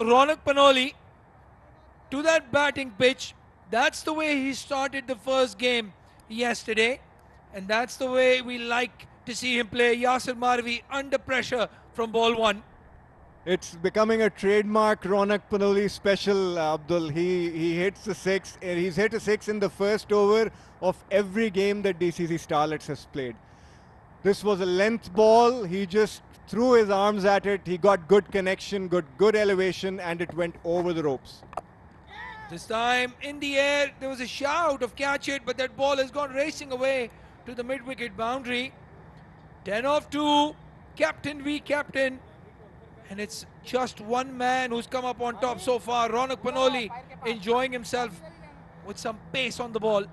Ronak Panoli to that batting pitch. That's the way he started the first game yesterday, and that's the way we like to see him play. Yasir Marvi under pressure from ball one. It's becoming a trademark Ronak Panoli special, Abdul. He hits the six. He's hit a six in the first over of every game that DCC Starlets has played. This was a length ball. He just threw his arms at it. He got good connection, good elevation, and it went over the ropes. This time in the air, there was a shout of catch it, but that ball has gone racing away to the mid-wicket boundary. 10 off 2, captain v captain. And it's just one man who's come up on top so far. Ronak Panoli enjoying himself with some pace on the ball.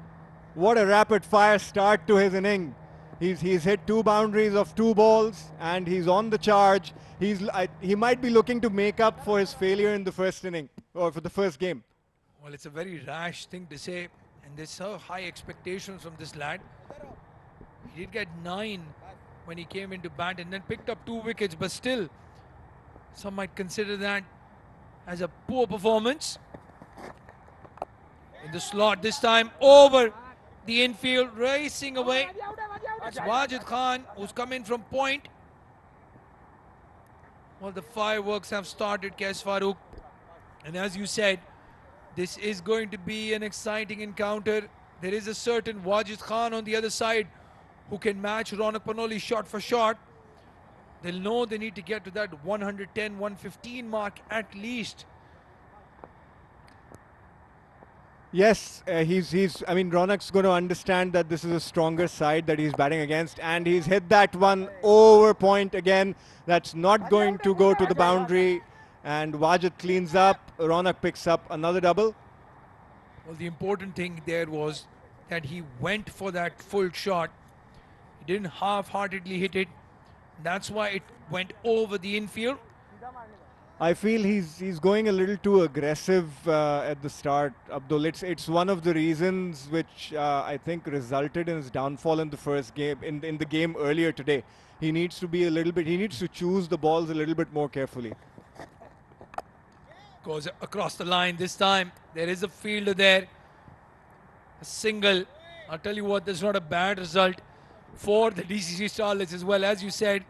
What a rapid fire start to his inning. He's hit 2 boundaries of 2 balls, and he's on the charge. He might be looking to make up for his failure in the first inning, or for the first game. Well, it's a very rash thing to say, and there's so high expectations from this lad. He did get 9 when he came into bat and then picked up 2 wickets, but still, some might consider that as a poor performance. In the slot this time, over the infield, racing away. It's Wajid Khan who's come in from point. Well, the fireworks have started, Kes Farooq. And as you said, this is going to be an exciting encounter. There is a certain Wajid Khan on the other side who can match Ronak Panoli shot for shot. They'll know they need to get to that 110, 115 mark at least. Yes, I mean, Ronak's going to understand that this is a stronger side that he's batting against, and he's hit that one over point again. That's not going to go to the boundary, and Wajid cleans up. Ronak picks up another double. Well, the important thing there was that he went for that full shot. He didn't half-heartedly hit it. That's why it went over the infield. I feel he's going a little too aggressive at the start, Abdul. It's one of the reasons which I think resulted in his downfall in the first game, in the game earlier today. He needs to be a little bit, he needs to choose the balls a little bit more carefully. Goes across the line this time. There is a fielder there. A single. I'll tell you what, that's not a bad result for the DCC Starlets as well. As you said,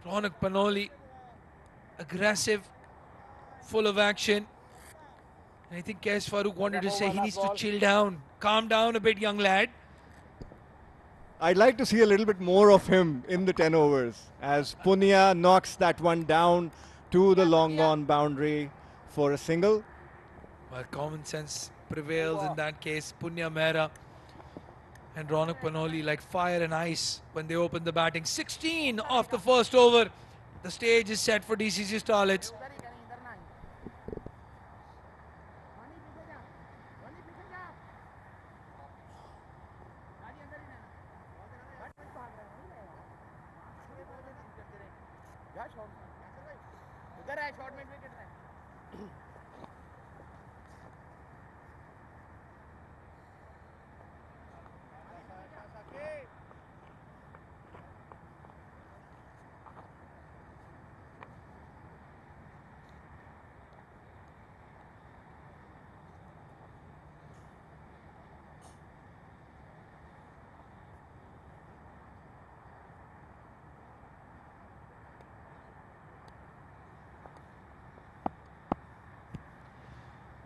Ronak Panoli, aggressive, full of action. And I think Kes Farooq wanted to say he needs to chill down, calm down a bit, young lad. I'd like to see a little bit more of him in the 10 overs as Punya knocks that one down to the long on boundary for a single. Well, common sense prevails in that case. Punya Mehra and Ronak Panoli like fire and ice when they open the batting. 16 off the first over. The stage is set for DCC Starlets.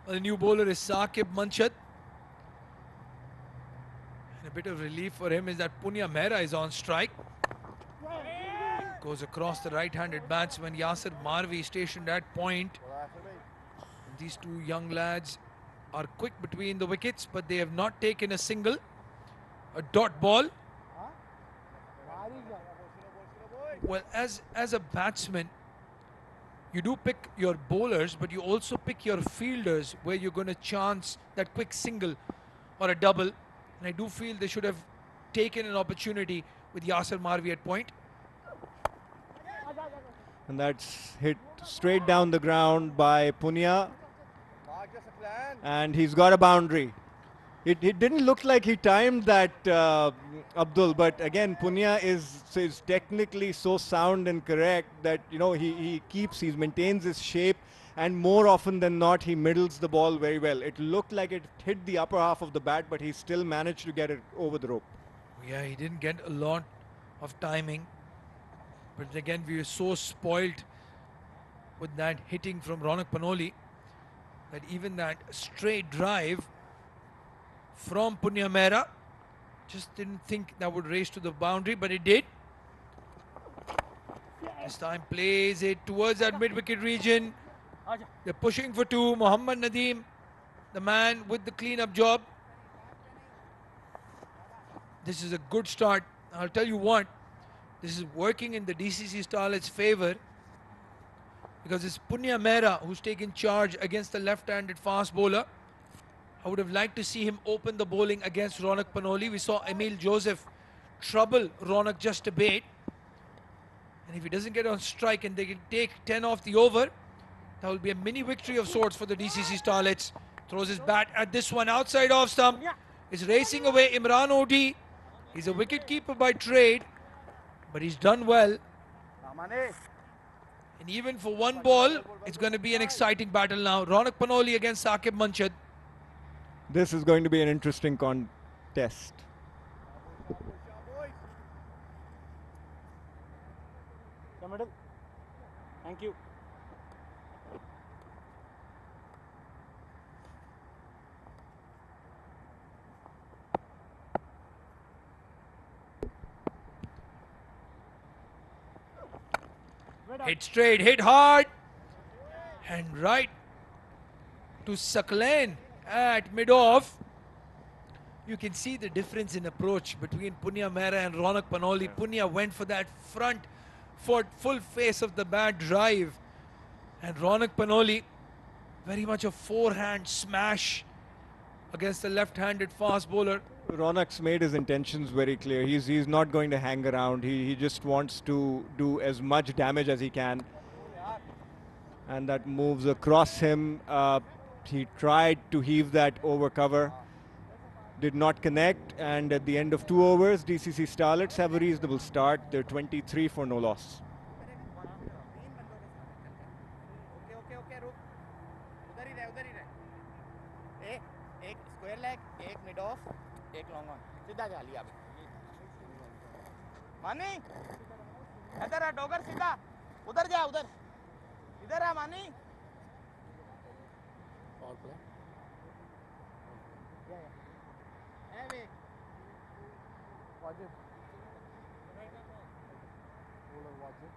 The new bowler is Saqib Manchat. And a bit of relief for him is that Punya Mehra is on strike. Goes across the right-handed batsman Yasir Marvi stationed at point. And these two young lads are quick between the wickets, but they have not taken a single. A dot ball. Well, as a batsman, you do pick your bowlers, but you also pick your fielders where you're going to chance that quick single or a double. And I do feel they should have taken an opportunity with Yasir Marvi at point. And that's hit straight down the ground by Punya. And he's got a boundary. It didn't look like he timed that, Abdul, but again, Punya is technically so sound and correct that, you know, he maintains his shape, and more often than not, he middles the ball very well. It looked like it hit the upper half of the bat, but he still managed to get it over the rope. Yeah, he didn't get a lot of timing. But again, we were so spoilt with that hitting from Ronak Panoli that even that straight drive from Punya Mehra, just didn't think that would race to the boundary, but it did. This time plays it towards that mid-wicket region. They're pushing for two. Mohammad Nadeem, the man with the clean-up job. This is a good start. I'll tell you what, this is working in the DCC Starlets' favor, because it's Punya Mehra who's taken charge against the left-handed fast bowler. I would have liked to see him open the bowling against Ronak Panoli. We saw Emil Joseph trouble Ronak just a bit. And if he doesn't get on strike and they can take 10 off the over, that will be a mini victory of sorts for the DCC Starlets. Throws his bat at this one outside off stump. Is racing away Imran Odi. He's a wicket keeper by trade, but he's done well. And even for one ball, it's going to be an exciting battle now. Ronak Panoli against Saqib Manchad. This is going to be an interesting contest. Thank you. Hit straight, hit hard, and right to Saklan at mid-off. You can see the difference in approach between Punya Mehra and Ronak Panoli. Punya went for that front foot, full face of the bat drive, and Ronak Panoli very much a forehand smash against the left-handed fast bowler. Ronak's made his intentions very clear. He's not going to hang around. He just wants to do as much damage as he can. And that moves across him. He tried to heave that over cover. Did not connect. And at the end of 2 overs, DCC Starlets have a reasonable start. They're 23 for no loss. एक long on सीधा जा लिया अभी मानी इधर है डॉगर सीधा उधर जा उधर इधर है मानी और प्ले है वे वाजिब बॉलर वाजिब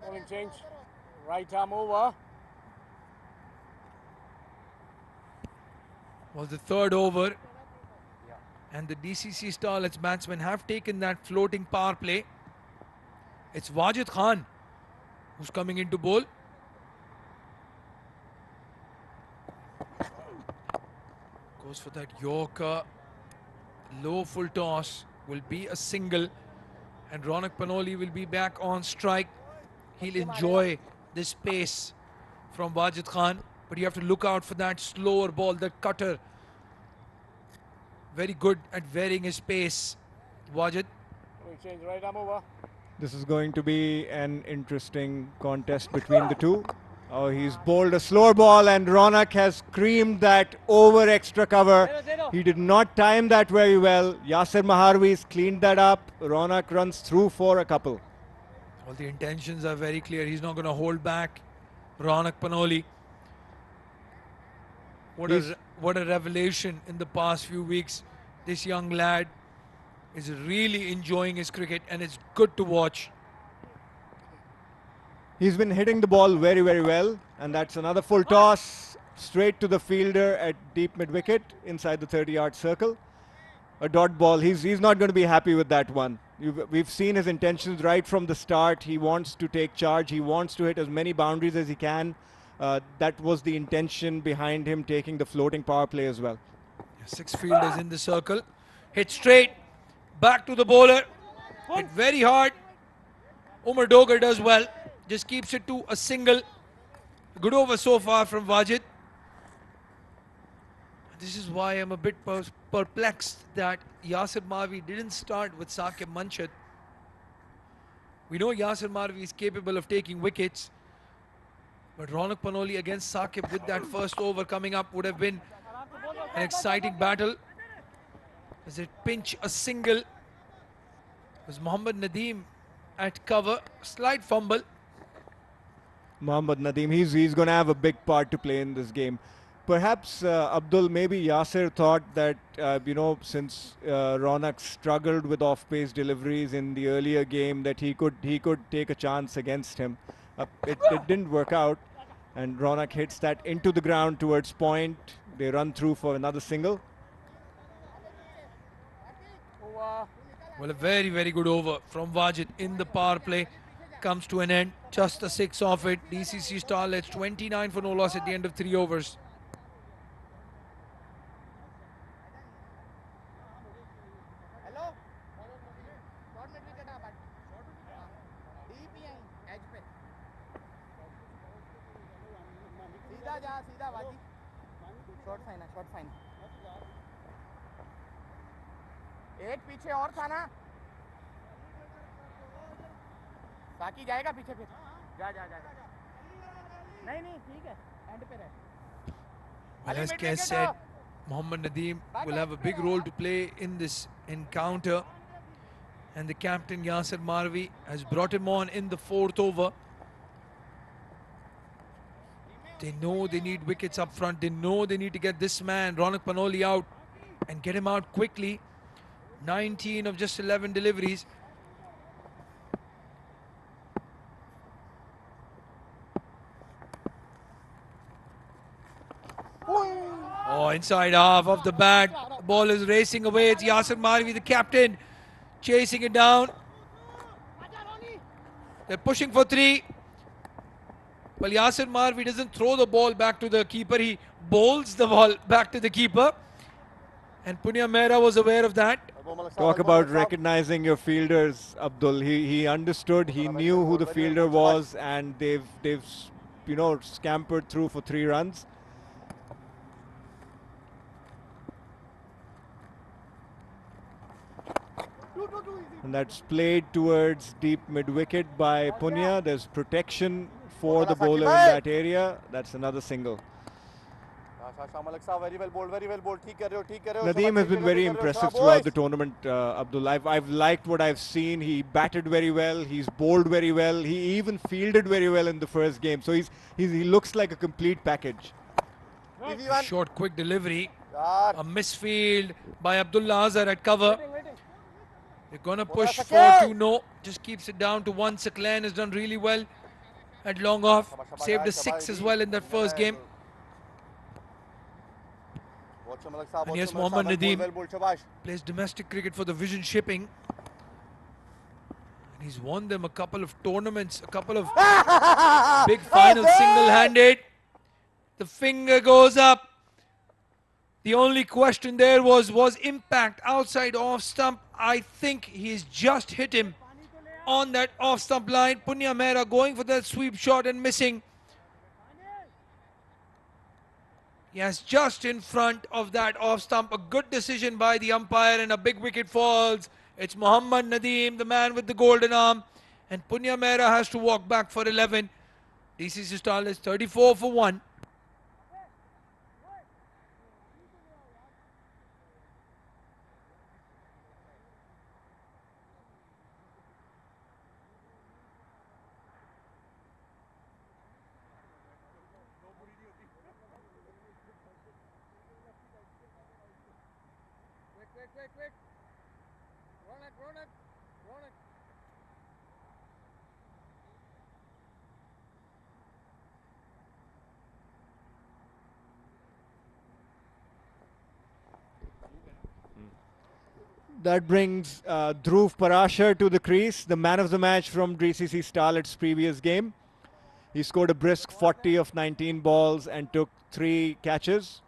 bowling change right arm over. Was the third over, and the DCC Starlets batsmen have taken that floating power play. It's Wajid Khan who's coming into bowl. Goes for that Yorker. Low full toss will be a single, and Ronak Panoli will be back on strike. He'll enjoy this pace from Wajid Khan. But you have to look out for that slower ball, that cutter. Very good at varying his pace, Wajid. Change right arm over. This is going to be an interesting contest between the two. Oh, he's bowled a slower ball, and Ronak has creamed that over extra cover. He did not time that very well. Yasir Maharvi's cleaned that up. Ronak runs through for a couple. All the intentions are very clear. He's not going to hold back Ronak Panoli. What a revelation in the past few weeks. This young lad is really enjoying his cricket, and it's good to watch. He's been hitting the ball very, very well, and that's another full toss straight to the fielder at deep mid-wicket inside the 30-yard circle. A dot ball. He's not going to be happy with that one. We've seen his intentions right from the start. He wants to take charge. He wants to hit as many boundaries as he can. That was the intention behind him taking the floating power play as well. 6 fielders in the circle. Hit straight. Back to the bowler. Hit very hard. Umar Dogar does well. Just keeps it to a single. Good over so far from Wajid. this is why I'm a bit perplexed that Yasir Marvi didn't start with Saqib Manshad. We know Yasir Marvi is capable of taking wickets, but Ronak Panoli against Saqib with that first over coming up would have been an exciting battle. As it pinch a single, it was Mohammad Nadeem at cover, slight fumble. Mohammad Nadeem, he's going to have a big part to play in this game. Perhaps, Abdul, maybe Yasir thought that, since Ronak struggled with off-pace deliveries in the earlier game, that he could take a chance against him. It didn't work out, and Ronak hits that into the ground towards point. They run through for another single. Well, a very, very good over from Wajid in the power play comes to an end. Just a 6 off it. DCC Starlets 29 for no loss at the end of 3 overs. एक पीछे और था ना, साकी जाएगा पीछे फिर, जा जा जा, नहीं नहीं ठीक है, एंड पे रहे. Well, as Kes said, Mohammad Nadeem will have a big role to play in this encounter, and the captain Yasir Marvi has brought him on in the 4th over. They know they need wickets up front. They know they need to get this man Ronak Panoli out and get him out quickly. 19 of just 11 deliveries. Oh, inside half of the bat. The ball is racing away. It's Yasir Marvi, the captain, chasing it down. They're pushing for 3. Well, Yasir Marvi doesn't throw the ball back to the keeper. He bowls the ball back to the keeper. And Punya Mehra was aware of that. Talk about recognizing your fielders, Abdul. He understood. He knew who the fielder was, and they've scampered through for 3 runs. And that's played towards deep mid-wicket by Punya. There's protection for the bowler in that area. That's another single. Nadeem has been very impressive throughout the tournament, Abdul. I've liked what I've seen. He batted very well. He's bowled very well. He even fielded very well in the first game. So he looks like a complete package. Short, quick delivery. A misfield by Abdullah Azhar at cover. They're going to push 4-2, no. Just keeps it down to 1. Saklan has done really well at long off. Saved a 6 as well in that first game. And yes, Mohammad Nadeem plays domestic cricket for the Vision Shipping. And he's won them a couple of tournaments, a couple of big finals single-handed. The finger goes up. The only question there was impact outside off stump. I think he's just hit him on that off stump line. Punya Mehra going for that sweep shot and missing. Yes, just in front of that off stump. A good decision by the umpire and a big wicket falls. It's Mohammad Nadeem, the man with the golden arm. And Punya Mehra has to walk back for 11. DCC Starlets 34 for 1. Quick. Ronak. That brings Dhruv Parashar to the crease, the man of the match from DCC Starlets' previous game. He scored a brisk 40 of 19 balls and took 3 catches.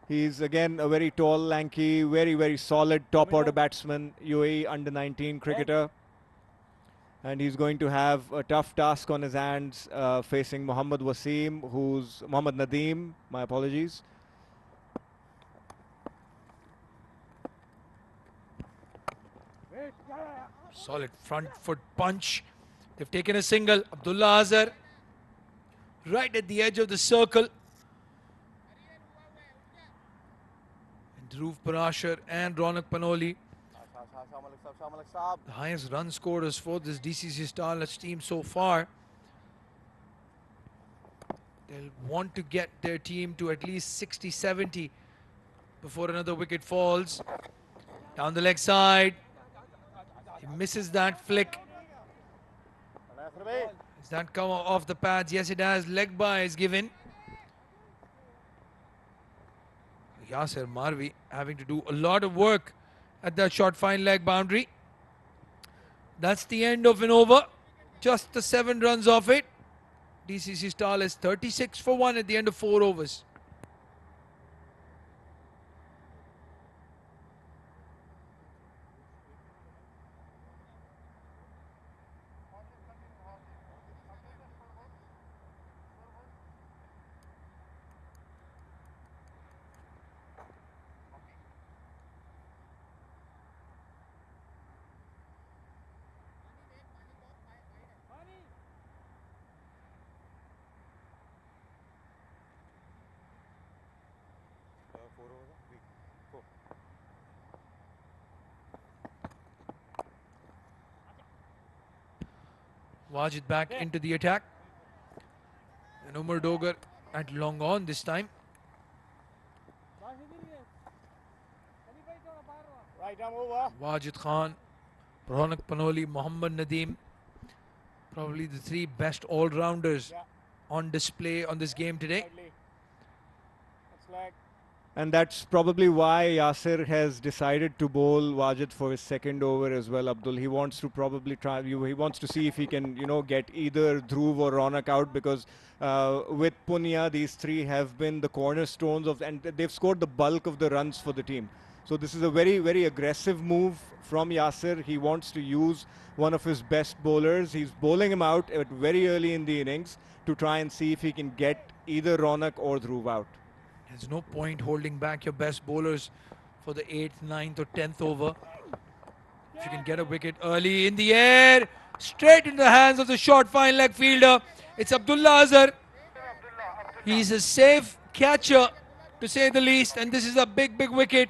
He's again a very tall, lanky, very, very solid top order batsman, UAE under-19 cricketer. And he's going to have a tough task on his hands facing Mohammad Nadeem, my apologies. Solid front foot punch. They've taken a single. Abdullah Azhar right at the edge of the circle. And Dhruv Parashar and Ronak Panoli, the highest run scorers for this DCC Starlets team so far. They'll want to get their team to at least 60, 70 before another wicket falls. Down the leg side. He misses that flick. Does that come off the pads? Yes, it has. Leg by is given. Yasir Marvi having to do a lot of work at that short fine leg boundary. That's the end of an over. Just the 7 runs off it. DCC Starlets 36 for 1 at the end of 4 overs. Wajid back into the attack. And Umar Dogar at long on this time. Wajid Khan, Ronak Panoli, Mohammad Nadeem. Probably the 3 best all-rounders on display on this game today. And that's probably why Yasir has decided to bowl Wajid for his 2nd over as well, Abdul. He wants to probably try, he wants to see if he can, get either Dhruv or Ronak out, because with Punya, these 3 have been the cornerstones of, and they've scored the bulk of the runs for the team. So this is a very, very aggressive move from Yasir. He wants to use one of his best bowlers. He's bowling him out at very early in the innings to try and see if he can get either Ronak or Dhruv out. There's no point holding back your best bowlers for the 8th, 9th or 10th over. If you can get a wicket early in the air, straight into the hands of the short fine leg fielder. It's Abdullah Azhar. He's a safe catcher, to say the least, and this is a big, big wicket.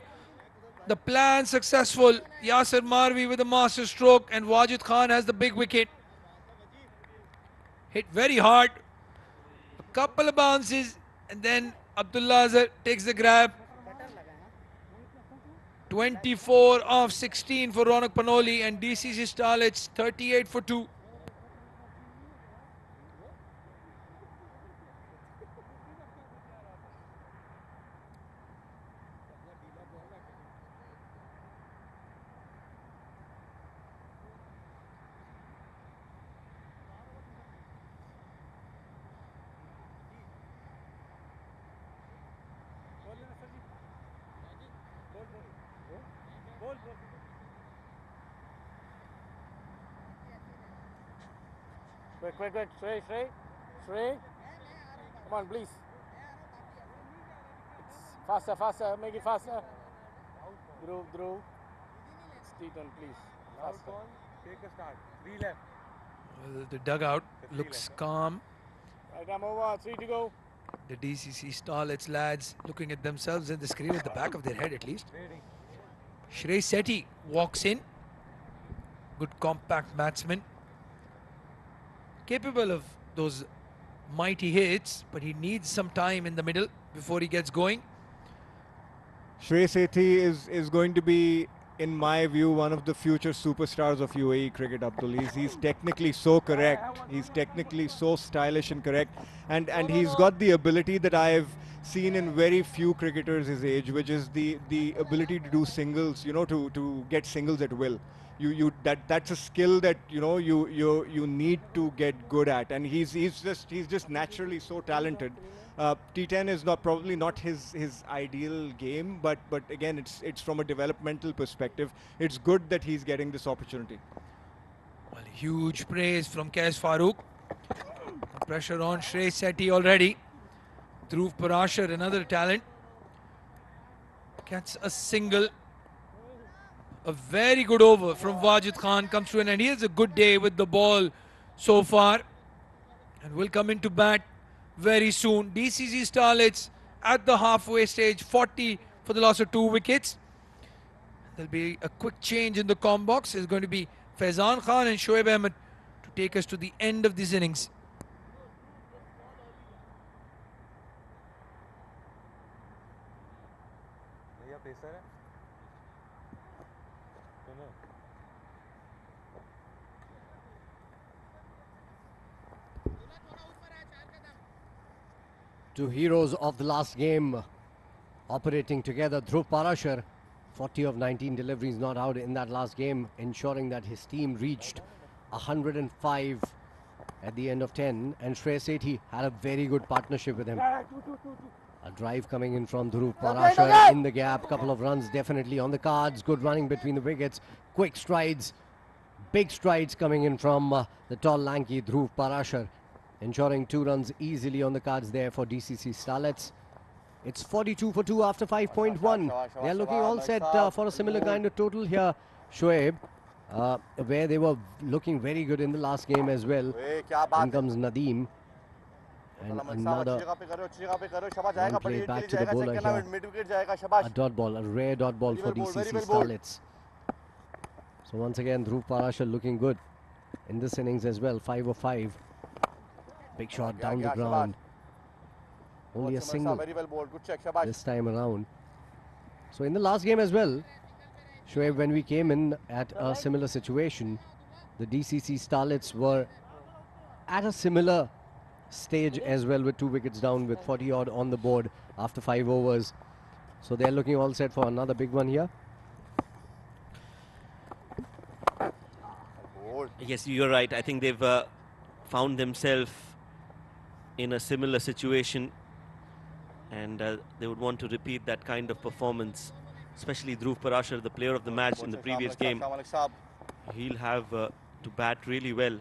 The plan successful. Yasir Marvi with a master stroke, and Wajid Khan has the big wicket. Hit very hard. A couple of bounces, and then Abdullah Azhar takes the grab. 24 of 16 for Ronak Panoli, and DCC Starlets 38 for 2. Quick, Shrey. Come on, please. It's faster, make it faster. Dhruv. Steaton, please. Faster. Take a start. 3 left. Well, the dugout looks calm. Right arm over, 3 to go. The DCC Starlets lads looking at themselves in the screen at the back of their head at least. Shrey Sethi walks in. Good compact batsman. Capable of those mighty hits, but he needs some time in the middle before he gets going. Shrey Sethi is going to be, in my view, one of the future superstars of UAE cricket, Abdul. He's technically so correct. He's technically so stylish and correct. And he's got the ability that I've seen in very few cricketers his age, which is the ability to do singles, to get singles at will. That's a skill that you need to get good at, and he's just naturally so talented. T10 is probably not his ideal game, but again it's from a developmental perspective. It's good that he's getting this opportunity. Well, Huge praise from Qais Farooq. Pressure on Shrey Sethi already. Dhruv Parashar, another talent, gets a single. A very good over from Wajid Khan comes to an end. He has a good day with the ball so far and will come into bat very soon. DCC Starlets at the halfway stage, 40 for the loss of 2 wickets. There'll be a quick change in the com box. It's going to be Faizan Khan and Shoaib Ahmed to take us to the end of this innings. भैया pacer है सुनो Two heroes of the last game operating together. Dhruv Parashar, 40 of 19 deliveries not out in that last game, ensuring that his team reached 105 at the end of 10. And Shrey Sethi had a very good partnership with him. A drive coming in from Dhruv Parashar in the gap. Couple of runs definitely on the cards. Good running between the wickets. Quick strides. Big strides coming in from the tall, lanky Dhruv Parashar, ensuring 2 runs easily on the cards there for DCC Starlets. It's 42 for 2 after 5.1. They're looking all set for a similar kind of total here, Shoaib, where they were looking very good in the last game as well. In comes Nadeem. And another one played back to the bowler here. A dot ball, a rare dot ball for DCC Starlets. So once again, Dhruv Parashar looking good in this innings as well. 5 of 5. Big shot down the ground. Only a single this time around. So in the last game as well, Shoaib, when we came in at a similar situation, the DCC Starlets were at a similar stage as well, with 2 wickets down, with 40 odd on the board after 5 overs. So they're looking all set for another big one here. Yes, you're right. I think they've found themselves in a similar situation, and they would want to repeat that kind of performance, especially Dhruv Parashar, the player of the match in the previous game. He'll have to bat really well.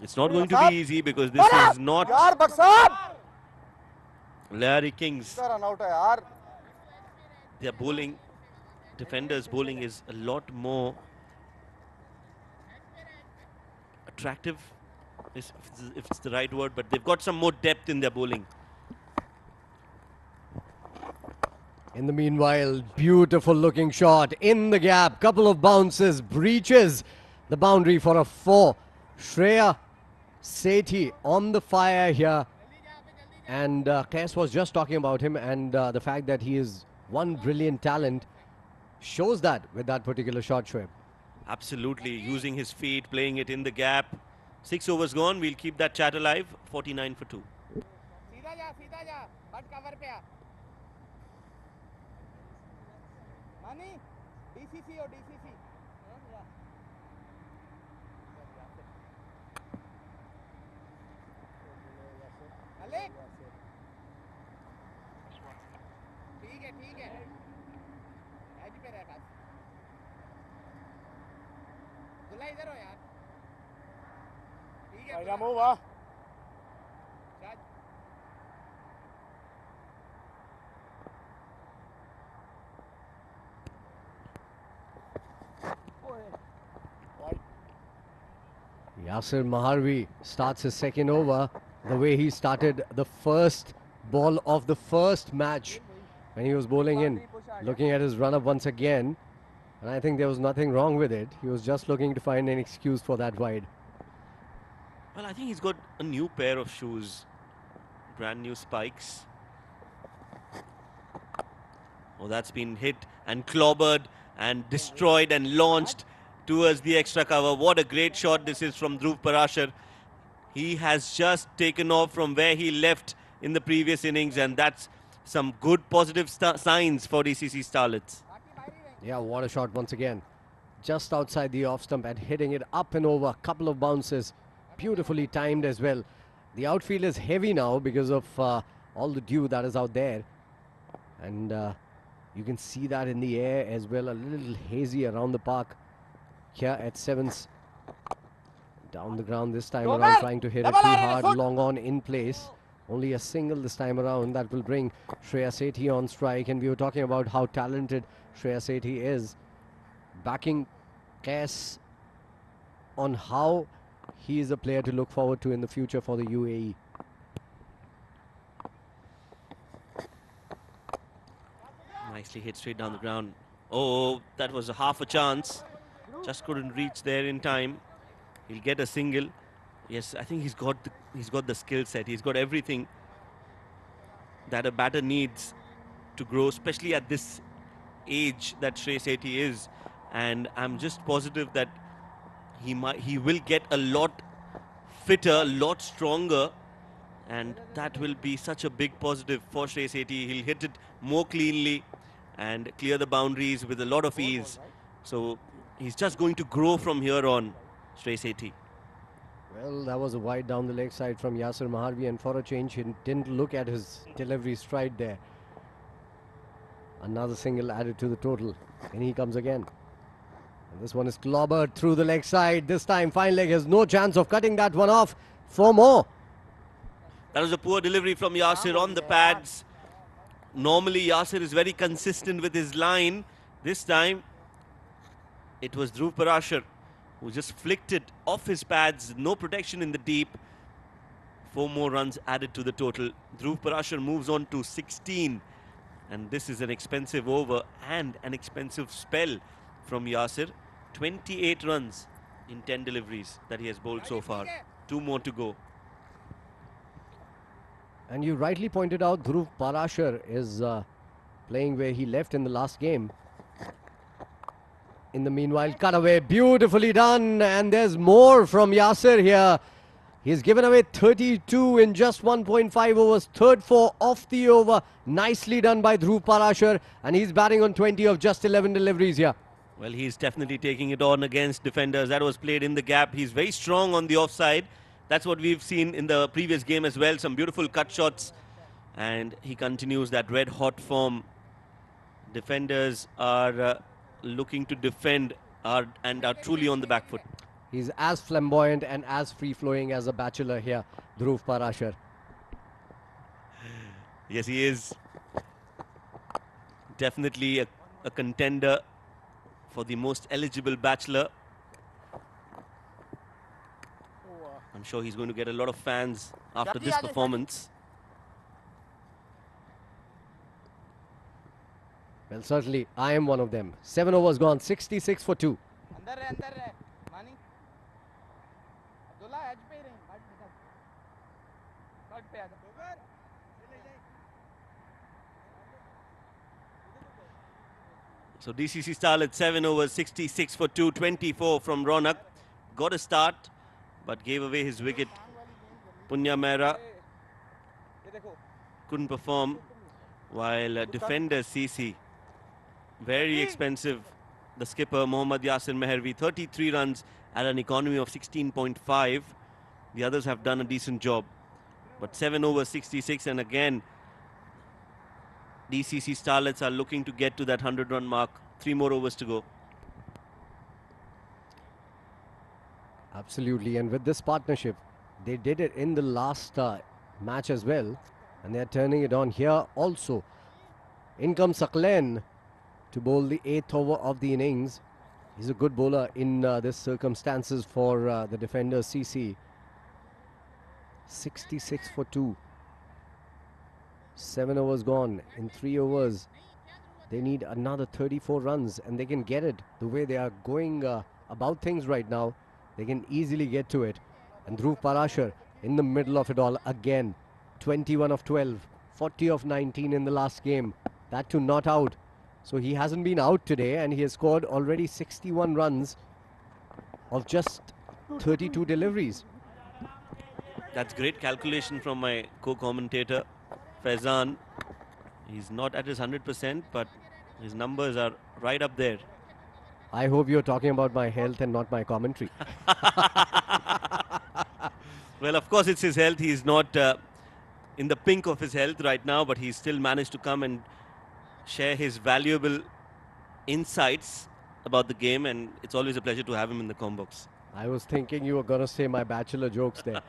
It's not going to be easy because this is not Larry King's. Their bowling, defenders' bowling is a lot more attractive, if it's the right word, but they've got some more depth in their bowling. In the meanwhile, beautiful looking shot in the gap. Couple of bounces, breaches the boundary for a 4. Shrey Sethi on the fire here. And Qais was just talking about him, and the fact that he is one brilliant talent shows that with that particular shot, Shoaib. Absolutely, using his feet, playing it in the gap. 6 overs gone, we'll keep that chat alive. 49 for 2. सीधा जा but cover पे आ मानी DCC और DCC Alec ठीक है as पे रह बस दुल्ला इधर हो यार ठीक है move uh Yasir Maharvi starts his second over the way he started the first ball of the first match when he was bowling in, looking at his run-up once again, and I think there was nothing wrong with it. He was just looking to find an excuse for that wide. Well, I think he's got a new pair of shoes, brand new spikes. Oh, that's been hit and clobbered and destroyed and launched towards the extra cover. What a great shot this is from Dhruv Parashar. He has just taken off from where he left in the previous innings, and that's some good positive signs for DCC Starlets. Yeah, what a shot once again. Just outside the off stump and hitting it up and over. Couple of bounces. Beautifully timed as well. The outfield is heavy now because of all the dew that is out there. And you can see that in the air as well. A little hazy around the park here at 7's Down the ground this time Double. around, trying to hit it Double too iron hard, foot. long on in place. Only a single this time around that will bring Shreya Sethi on strike. And we were talking about how talented Shreya Sethi is. Backing Kes on how he is a player to look forward to in the future for the UAE. Nicely hit straight down the ground. Oh, that was a half a chance. Just couldn't reach there in time. He'll get a single. Yes, I think he's got the skill set. He's got everything that a batter needs to grow, especially at this age that Shreya Sethi is. And I'm just positive that he will get a lot fitter, a lot stronger, and that will be such a big positive for Shreya Sethi. He'll hit it more cleanly and clear the boundaries with a lot of ease. So he's just going to grow from here on, Shreya Sethi. Well, that was a wide down the leg side from Yasir Maharvi, and for a change, he didn't look at his delivery stride there. Another single added to the total, and he comes again. And this one is clobbered through the leg side. This time, fine leg has no chance of cutting that one off. 4 more. That was a poor delivery from Yasir on the pads. Normally, Yasir is very consistent with his line. This time, it was Dhruv Parashar who just flicked it off his pads. No protection in the deep. 4 more runs added to the total. Dhruv Parashar moves on to 16. And this is an expensive over and an expensive spell from Yasir. 28 runs in 10 deliveries that he has bowled so far. 2 more to go. And you rightly pointed out Dhruv Parashar is playing where he left in the last game. In the meanwhile, cut away, beautifully done, and there's more from Yasir here. He's given away 32 in just 1.5 overs, third 4 off the over. Nicely done by Dhruv Parashar, and he's batting on 20 of just 11 deliveries here. Well, he's definitely taking it on against defenders. That was played in the gap. He's very strong on the offside. That's what we've seen in the previous game as well. Some beautiful cut shots, and he continues that red hot form. Defenders are looking to defend and are truly on the back foot. He's as flamboyant and as free-flowing as a bachelor here, Dhruv Parashar. Yes, he is. Definitely a contender for the most eligible bachelor. I'm sure he's going to get a lot of fans after this performance. Well, certainly, I am one of them. 7 overs gone, 66 for 2. So DCC Starlets 7 overs, 66 for 2, 24 from Ronak. Got a start, but gave away his wicket. Punya Mehra couldn't perform, while defender CC, very expensive. The skipper Mohammad Yasir Mehervi, 33 runs at an economy of 16.5. The others have done a decent job, but 7 overs, 66, and again DCC Starlets are looking to get to that 100-run mark. 3 more overs to go. Absolutely, and with this partnership, they did it in the last match as well, and they're turning it on here also. In comes Saklen to bowl the 8th over of the innings. He's a good bowler in this circumstances for the defender CC. 66 for 2. 7 overs gone. In 3 overs, they need another 34 runs, and they can get it the way they are going about things right now. They can easily get to it. And Dhruv Parashar in the middle of it all again. 21 of 12, 40 of 19 in the last game. That to not out. So he hasn't been out today, and he has scored already 61 runs of just 32 deliveries. That's great calculation from my co-commentator Faizan. He's not at his 100%, but his numbers are right up there. I hope you're talking about my health and not my commentary. Well, of course it's his health. He's not in the pink of his health right now, but he's still managed to come and share his valuable insights about the game, and it's always a pleasure to have him in the comm box. I was thinking you were going to say my bachelor jokes there.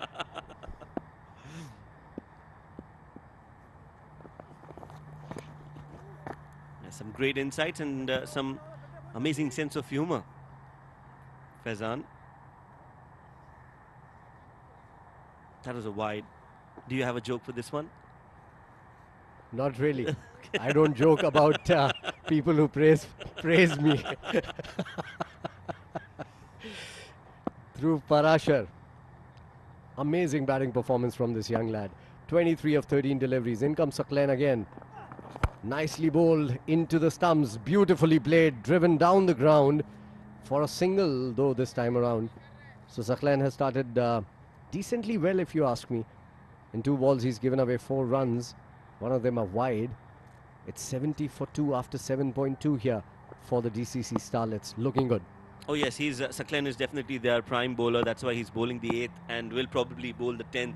Some great insights and some amazing sense of humor. Faizan. That was a wide. Do you have a joke for this one? Not really. I don't joke about people who praise me. Dhruv Parashar. Amazing batting performance from this young lad. 23 of 13 deliveries. In comes Saklan again. Nicely bowled into the stumps. Beautifully played. Driven down the ground for a single, though, this time around. So Saklan has started decently well, if you ask me. In 2 balls, he's given away 4 runs. One of them are wide. It's 70 for 2 after 7.2 here for the DCC Starlets. Looking good. Oh yes, Saklan is definitely their prime bowler. That's why he's bowling the 8th and will probably bowl the 10th.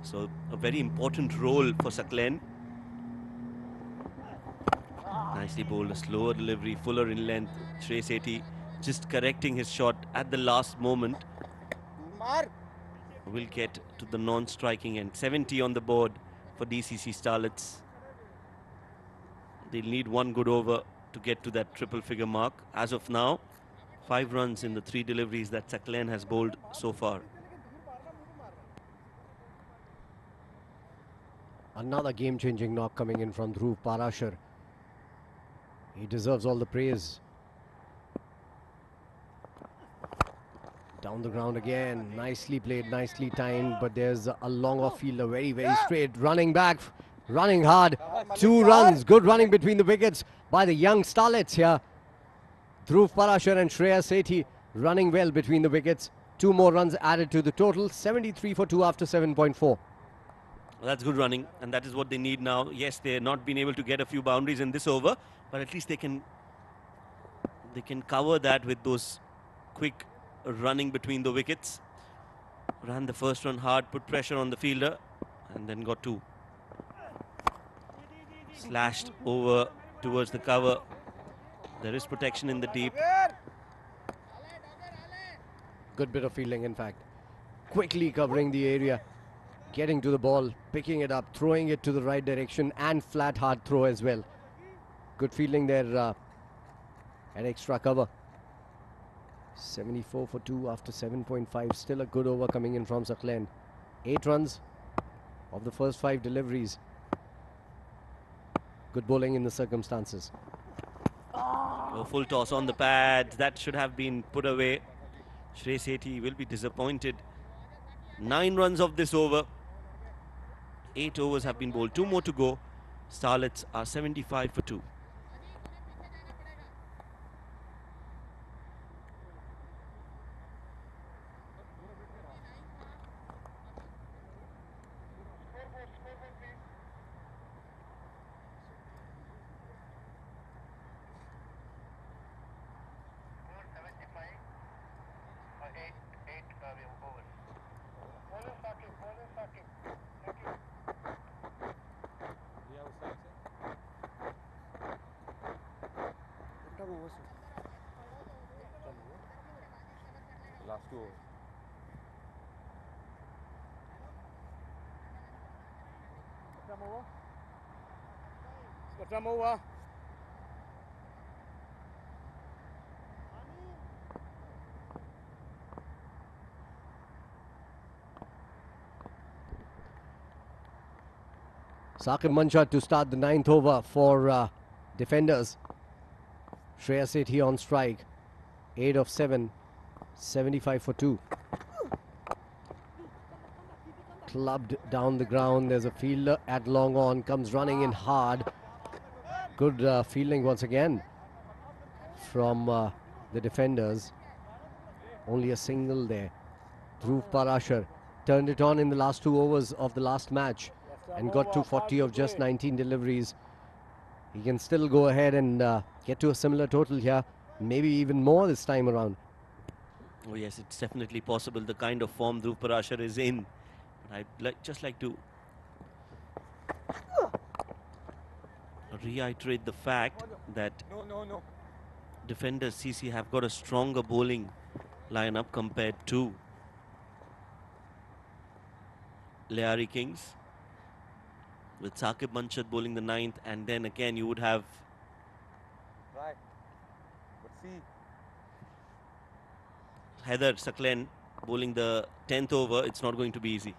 So a very important role for Saklan. Nicely bowled, a slower delivery, fuller in length. Shrey Sethi just correcting his shot at the last moment. Will get to the non-striking end. 70 on the board for DCC Starlets. They'll need 1 good over to get to that triple figure mark. As of now, 5 runs in the 3 deliveries that Saklan has bowled so far. Another game-changing knock coming in from Dhruv Parashar. He deserves all the praise. Down the ground again. Nicely played, nicely timed, but there's a long off fielder, very, very straight. Running back, running hard. 2 runs. Good running between the wickets by the young Starlets here. Dhruv Parashar and Shrey Sethi running well between the wickets. 2 more runs added to the total. 73 for 2 after 7.4. Well, that's good running, and that is what they need now. Yes, they're not been able to get a few boundaries in this over, but at least they can cover that with those quick running between the wickets. Ran the first run hard, put pressure on the fielder, and then got 2. Slashed over towards the cover. There is protection in the deep. Good bit of fielding, in fact. Quickly covering the area, getting to the ball, picking it up, throwing it to the right direction, and flat hard throw as well. Good fielding there at extra cover. 74 for 2 after 7.5. Still a good over coming in from Saklan. 8 runs of the first 5 deliveries. Good bowling in the circumstances. Oh, full toss on the pads. That should have been put away. Shrey Sethi will be disappointed. 9 runs of this over. 8 overs have been bowled. 2 more to go. Starlets are 75 for 2. Last 2 overs. Come over. Saqib Manshah to start the 9th over for defenders. Shrey Sethi on strike. 8 of 7. 75 for 2. Clubbed down the ground. There's a fielder at long on. Comes running in hard. Good fielding once again from the defenders. Only a single there. Dhruv Parashar turned it on in the last 2 overs of the last match and got to 40 of just 19 deliveries. He can still go ahead and get to a similar total here. Maybe even more this time around. Oh yes, it's definitely possible. The kind of form Dhruv Parashar is in. But I'd just like to reiterate the fact that defenders CC have got a stronger bowling lineup compared to Leari Kings, with Saqib Manshaad bowling the 9th, and then again you would have Try. But see. Heather Saklen bowling the 10th over. It's not going to be easy.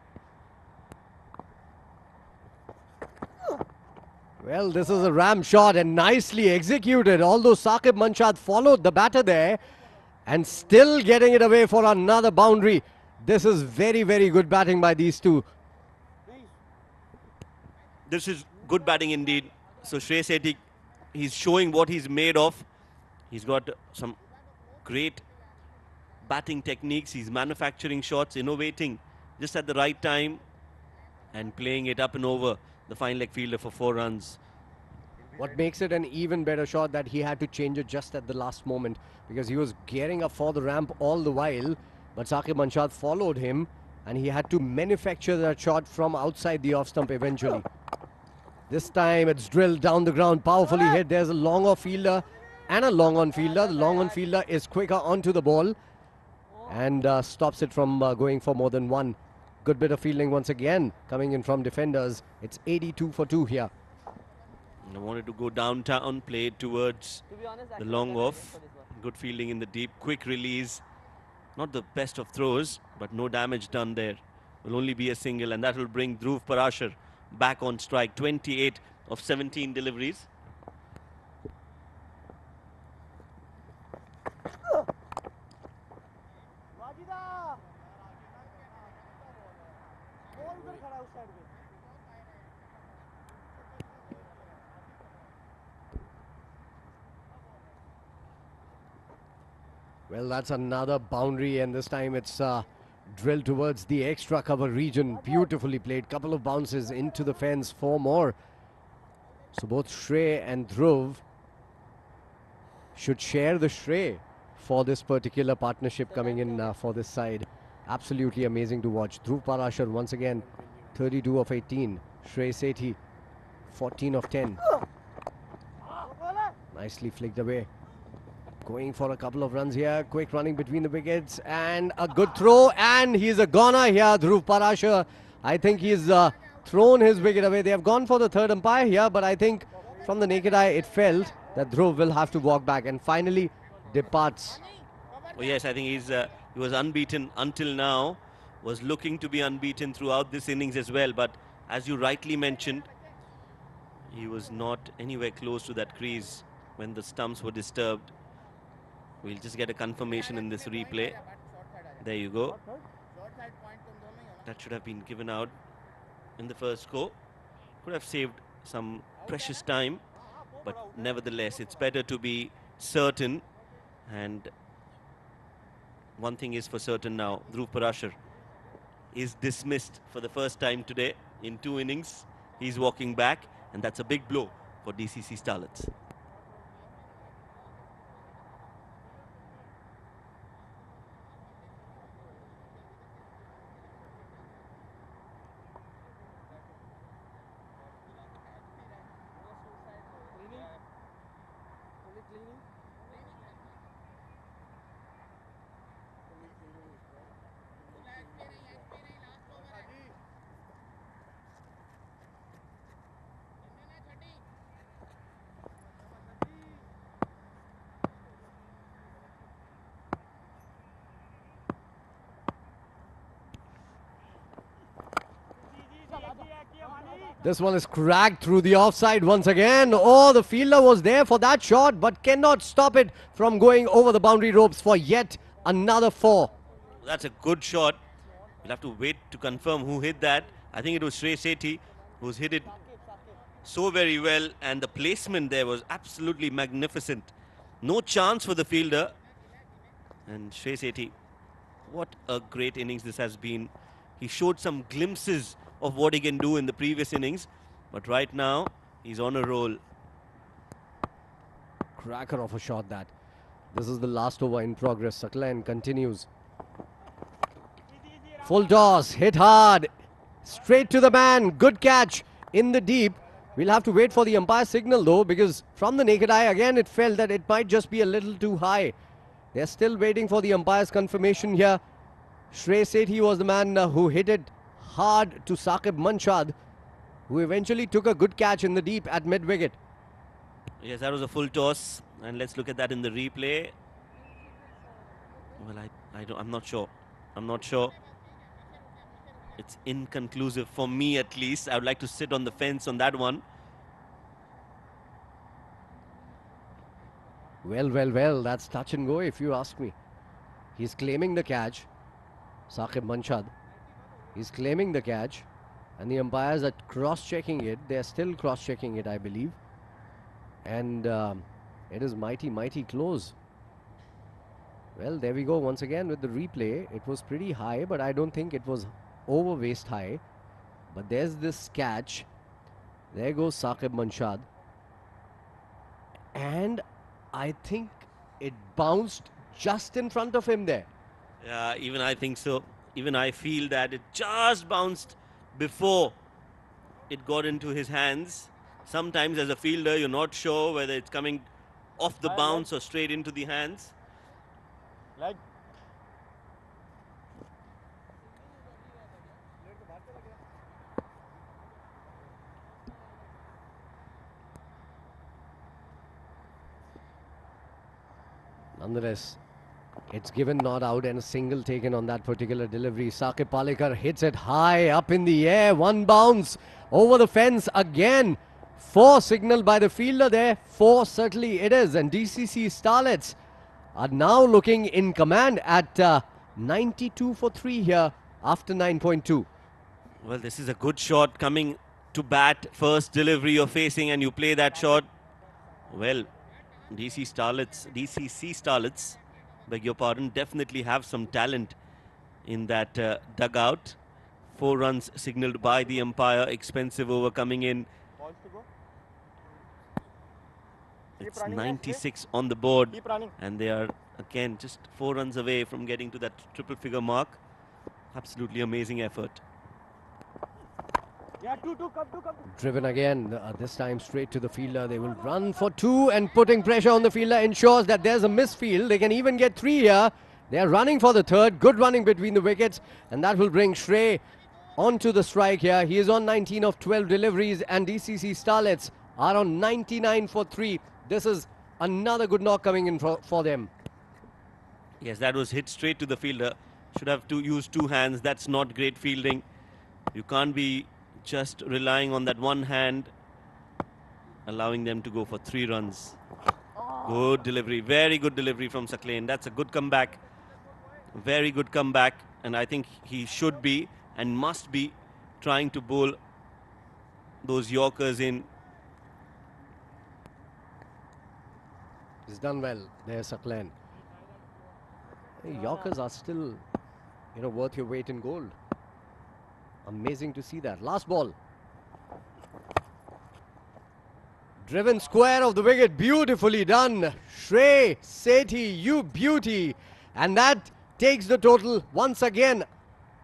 Well, this is a ram shot and nicely executed, although Saqib Manshaad followed the batter there and still getting it away for another boundary. This is very, very good batting by these two. This is good batting indeed. So Shreyas Sethi, he's showing what he's made of. He's got some great batting techniques. He's manufacturing shots, innovating just at the right time and playing it up and over the fine leg fielder for 4 runs. What makes it an even better shot that he had to change it just at the last moment, because he was gearing up for the ramp all the while, but Saqib Manshaad followed him and he had to manufacture that shot from outside the off stump eventually. This time it's drilled down the ground, powerfully hit. There's a long off fielder and a long on fielder. The long on fielder is quicker onto the ball and stops it from going for more than one. Good bit of fielding once again coming in from defenders. It's 82 for 2 here. I wanted to go downtown, play it towards the long off. Good fielding in the deep, quick release. Not the best of throws, but no damage done there. Will only be a single, and that will bring Dhruv Parashar back on strike. 28 of 17 deliveries. Well, that's another boundary, and this time it's drilled towards the extra cover region. Beautifully played. Couple of bounces into the fence, 4 more. So both Shrey and Dhruv should share the Shrey for this particular partnership coming in for this side. Absolutely amazing to watch. Dhruv Parashar once again 32 of 18. Shrey Sethi 14 of 10. Nicely flicked away. Going for a couple of runs here. Quick running between the wickets and a good throw, and he's a goner here, Dhruv Parashar. I think he's thrown his wicket away. They have gone for the third umpire here, but I think from the naked eye it felt that Dhruv will have to walk back and finally departs. Oh yes, I think he was unbeaten until now, was looking to be unbeaten throughout this innings as well, but as you rightly mentioned, he was not anywhere close to that crease when the stumps were disturbed. We'll just get a confirmation in this replay. There you go. That should have been given out in the first score. Could have saved some precious time, but nevertheless, it's better to be certain. And one thing is for certain now, Dhruv Parashar is dismissed for the first time today in 2 innings. He's walking back, and that's a big blow for DCC Starlets. This one is cracked through the offside once again. Oh, the fielder was there for that shot, but cannot stop it from going over the boundary ropes for yet another 4. That's a good shot. We'll have to wait to confirm who hit that. I think it was Shrey Sethi who's hit it so very well, and the placement there was absolutely magnificent. No chance for the fielder. And Shrey Sethi, what a great innings this has been. He showed some glimpses of what he can do in the previous innings, but right now he's on a roll. Cracker of a shot that. This is the last over in progress. Saklan continues. Full toss, hit hard, straight to the man. Good catch in the deep. We'll have to wait for the umpire signal though, because from the naked eye again it felt that it might just be a little too high. They're still waiting for the umpire's confirmation here. Shrey Sethi was the man who hit it hard to Saqib Manshad, who eventually took a good catch in the deep at mid-wicket. Yes, that was a full toss. And let's look at that in the replay. Well, I'm not sure. I'm not sure. It's inconclusive for me, at least. I would like to sit on the fence on that one. Well, that's touch and go if you ask me. He's claiming the catch, Saqib Manshad. He's claiming the catch, and the umpires are cross-checking it. They're still cross-checking it, I believe. And it is mighty close. Well, there we go once again with the replay. It was pretty high, but I don't think it was over waist high. But there's this catch. There goes Saqib Manshad. And I think it bounced just in front of him there. Yeah, even I think so. Even I feel that it just bounced before it got into his hands. Sometimes as a fielder, you're not sure whether it's coming off the bounce or straight into the hands. Like. Nonetheless, it's given not out and a single taken on that particular delivery. Saqib Palekar hits it high up in the air. One bounce over the fence again. 4 signaled by the fielder there. 4 certainly it is. And DCC Starlets are now looking in command at 92 for 3 here after 9.2. Well, this is a good shot coming to bat. First delivery you're facing and you play that shot. Well, DCC Starlets, beg your pardon, definitely have some talent in that dugout. 4 runs signaled by the umpire. Expensive over coming in. It's 96 on the board, and they are again just 4 runs away from getting to that triple figure mark. Absolutely amazing effort. Yeah, two, come. Driven again, this time straight to the fielder. They will run for 2, and putting pressure on the fielder ensures that there's a misfield. They can even get 3 here. They're running for the 3rd. Good running between the wickets, and that will bring Shrey onto the strike here. He is on 19 of 12 deliveries, and DCC Starlets are on 99 for 3. This is another good knock coming in for them. Yes, that was hit straight to the fielder. Should have to use 2 hands. That's not great fielding. You can't be just relying on that one hand, allowing them to go for 3 runs. Good delivery, very good delivery from Saqlain. That's a good comeback, very good comeback, and I think he should be and must be trying to bowl those Yorkers in. He's done well there, Saqlain. Hey, Yorkers are still, worth your weight in gold. Amazing to see that. Last ball. Driven square of the wicket. Beautifully done. Shrey Sethi, you beauty. And that takes the total once again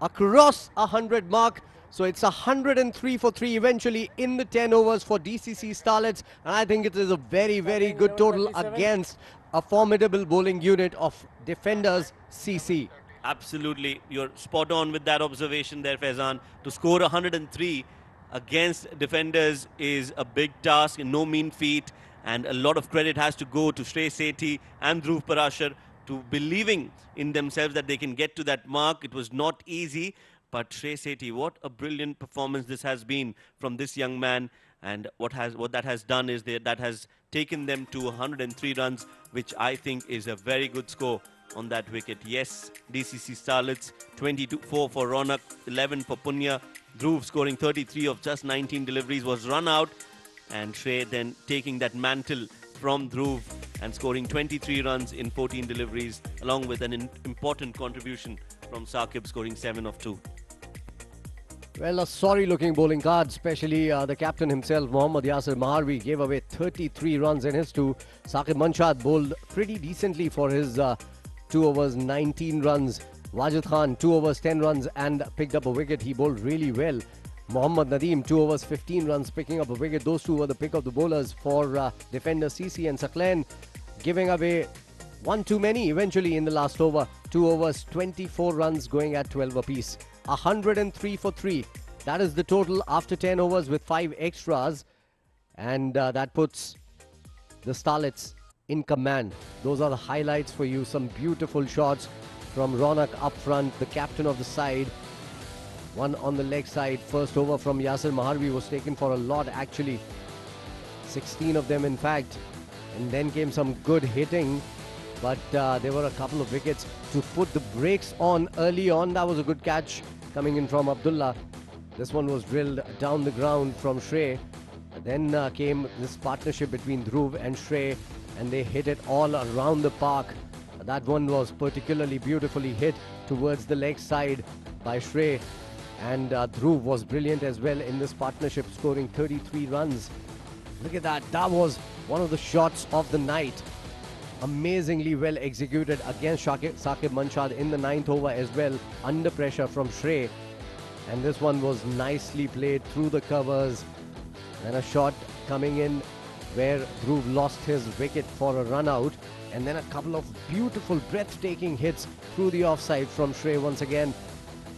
across 100 mark. So it's 103 for 3 eventually in the 10 overs for DCC Starlets. And I think it is a very good total against a formidable bowling unit of Defenders CC. Absolutely, you're spot on with that observation there, Faizan. To score 103 against Defenders is a big task and no mean feat, and a lot of credit has to go to Shrey Sethi and Dhruv Parashar to believing in themselves that they can get to that mark. It was not easy, but Shrey Sethi, what a brilliant performance this has been from this young man, and what that has done is that has taken them to 103 runs, which I think is a very good score on that wicket. Yes, DCC Starlets 22-4 for Ronak, 11 for Punya. Dhruv scoring 33 of just 19 deliveries was run out, and Shrey then taking that mantle from Dhruv and scoring 23 runs in 14 deliveries, along with an important contribution from Saqib scoring 7 of 2. Well, a sorry-looking bowling card, especially the captain himself, Mohammad Yasir Maharwi, gave away 33 runs in his 2. Saqib Manshad bowled pretty decently for his 2 overs, 19 runs. Wajid Khan, 2 overs, 10 runs and picked up a wicket. He bowled really well. Mohammad Nadeem, 2 overs, 15 runs, picking up a wicket. Those 2 were the pick of the bowlers for defender CC, and Saqlain giving away One too many eventually in the last over. 2 overs, 24 runs going at 12 apiece. 103 for 3. That is the total after 10 overs with 5 extras. And that puts the Starlets in command. Those are the highlights for you. Some beautiful shots from Ronak up front, the captain of the side. One on the leg side. First over from Yasir Maharbi was taken for a lot actually. 16 of them in fact. And then came some good hitting. But there were a couple of wickets to put the brakes on early on. That was a good catch coming in from Abdullah. This one was drilled down the ground from Shrey. Then came this partnership between Dhruv and Shrey, and they hit it all around the park. That one was particularly beautifully hit towards the leg side by Shrey. And Dhruv was brilliant as well in this partnership, scoring 33 runs. Look at that. That was one of the shots of the night. Amazingly well executed against Saqib Manshad in the 9th over as well, under pressure from Shrey. And this one was nicely played through the covers. And a shot coming in where Dhruv lost his wicket for a run out. And then a couple of beautiful, breathtaking hits through the offside from Shrey once again.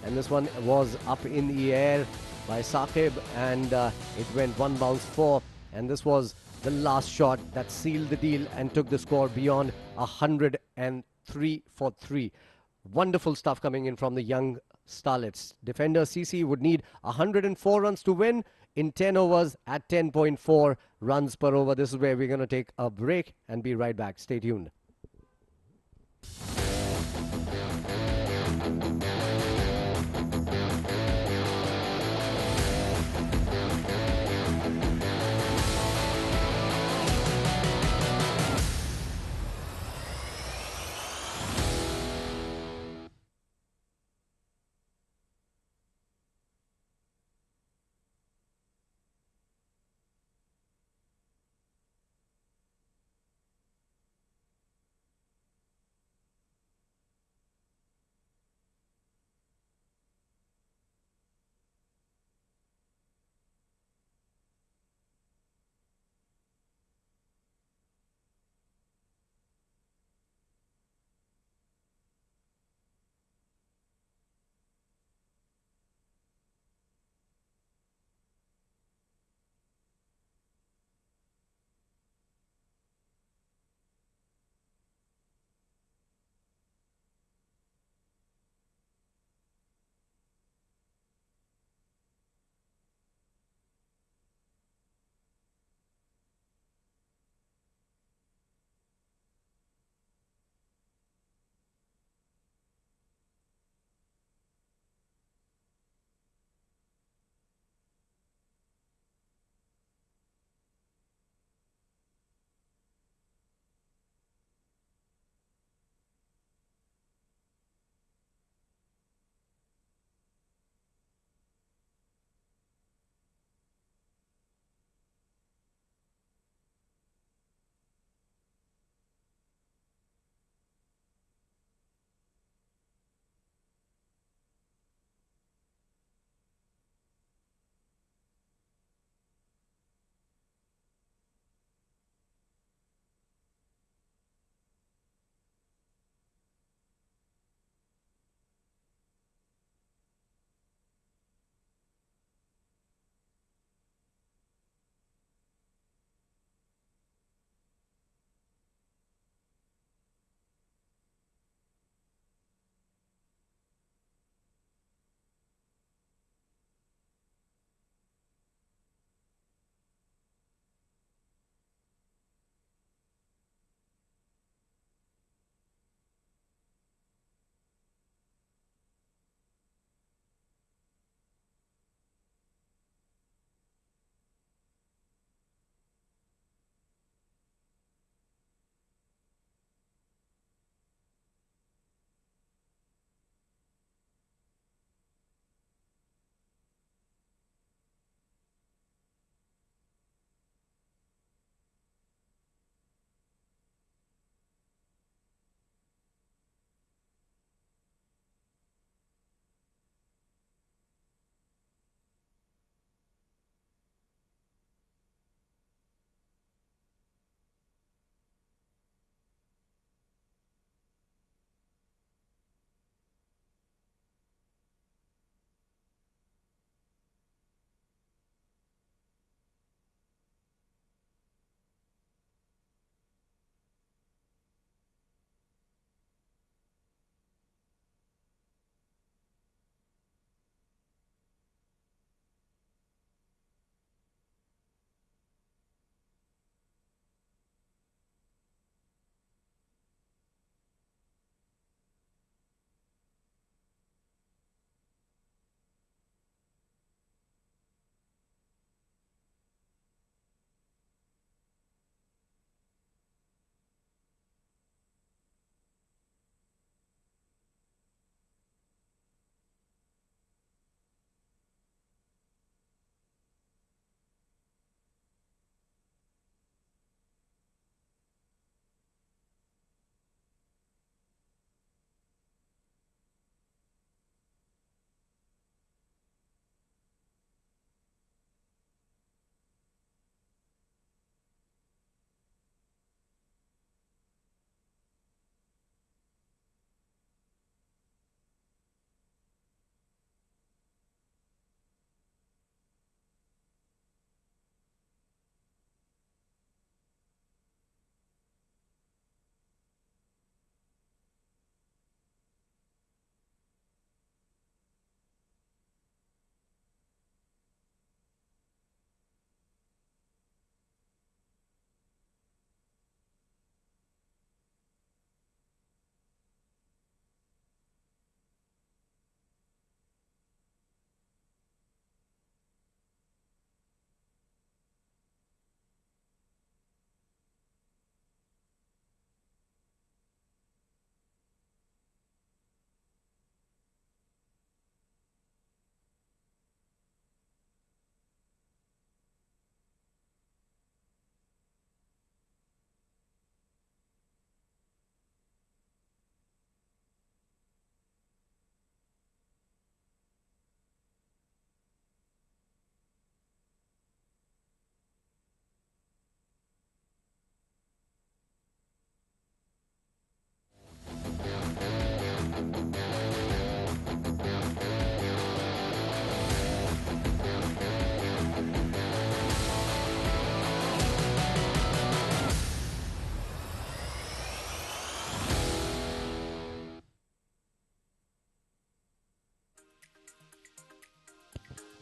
And this one was up in the air by Saqib, and it went 1 bounce 4. And this was the last shot that sealed the deal and took the score beyond 103 for 3. Wonderful stuff coming in from the young Starlets. Defender CC would need 104 runs to win in 10 overs at 10.4 runs per over. This is where we're going to take a break and be right back. Stay tuned.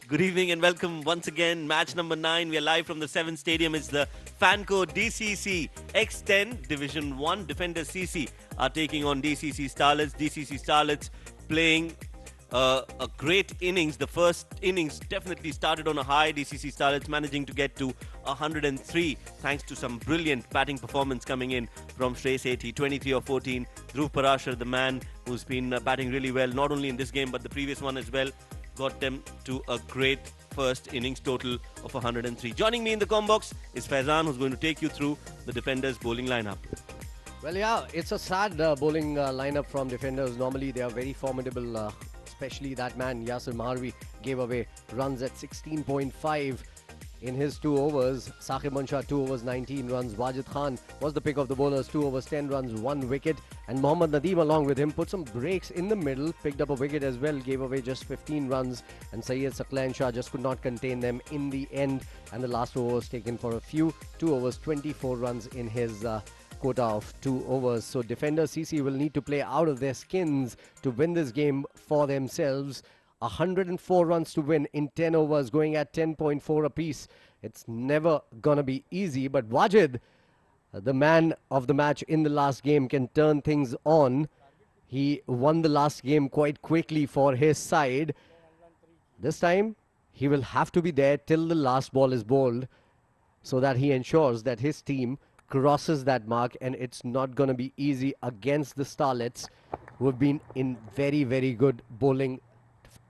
Good evening and welcome once again. Match number 9. We are live from the 7th stadium. It's the Fanco DCC X10 Division 1. Defenders CC are taking on DCC Starlets. DCC Starlets playing a great innings. The first innings definitely started on a high. DCC Starlets managing to get to 103 thanks to some brilliant batting performance coming in from Shrey Sethi. 23 or 14. Dhruv Parashar, the man who's been batting really well, not only in this game but the previous one as well, got them to a great first innings total of 103. Joining me in the combox is Faizan, who's going to take you through the defenders' bowling lineup. Well, yeah, it's a sad bowling lineup from defenders. Normally, they are very formidable, especially that man, Yasir Maharvi, gave away runs at 16.5 in his 2 overs. Saqib Munshah, 2 overs, 19 runs. Wajid Khan was the pick of the bowlers, 2 overs, 10 runs, 1 wicket. And Mohammad Nadeem, along with him, put some breaks in the middle, picked up a wicket as well, gave away just 15 runs. And Syed Saqlain Shah just could not contain them in the end. And the last over was taken for a few. 2 overs, 24 runs in his quota of 2 overs. So defender CC will need to play out of their skins to win this game for themselves. 104 runs to win in 10 overs, going at 10.4 apiece. It's never gonna be easy, but Wajid, the man of the match in the last game, can turn things on. He won the last game quite quickly for his side. This time, he will have to be there till the last ball is bowled so that he ensures that his team crosses that mark, and it's not going to be easy against the Starlets, who have been in very, very good bowling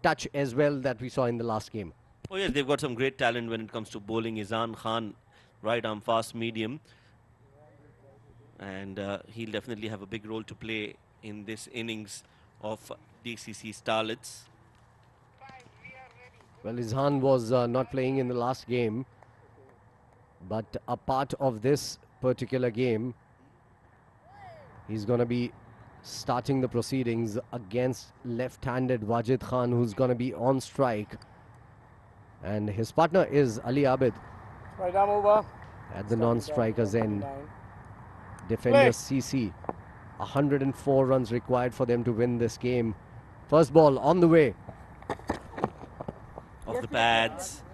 touch as well that we saw in the last game. Oh yes, they've got some great talent when it comes to bowling. Izan Khan, right arm fast medium. And he'll definitely have a big role to play in this innings of DCC Starlets. Well, Izhan was not playing in the last game, but a part of this particular game, he's going to be starting the proceedings against left-handed Wajid Khan, who's going to be on strike. And his partner is Ali Abid Right arm over. at the non-striker's end. Defender CC, 104 runs required for them to win this game. First ball on the way. Off the pads.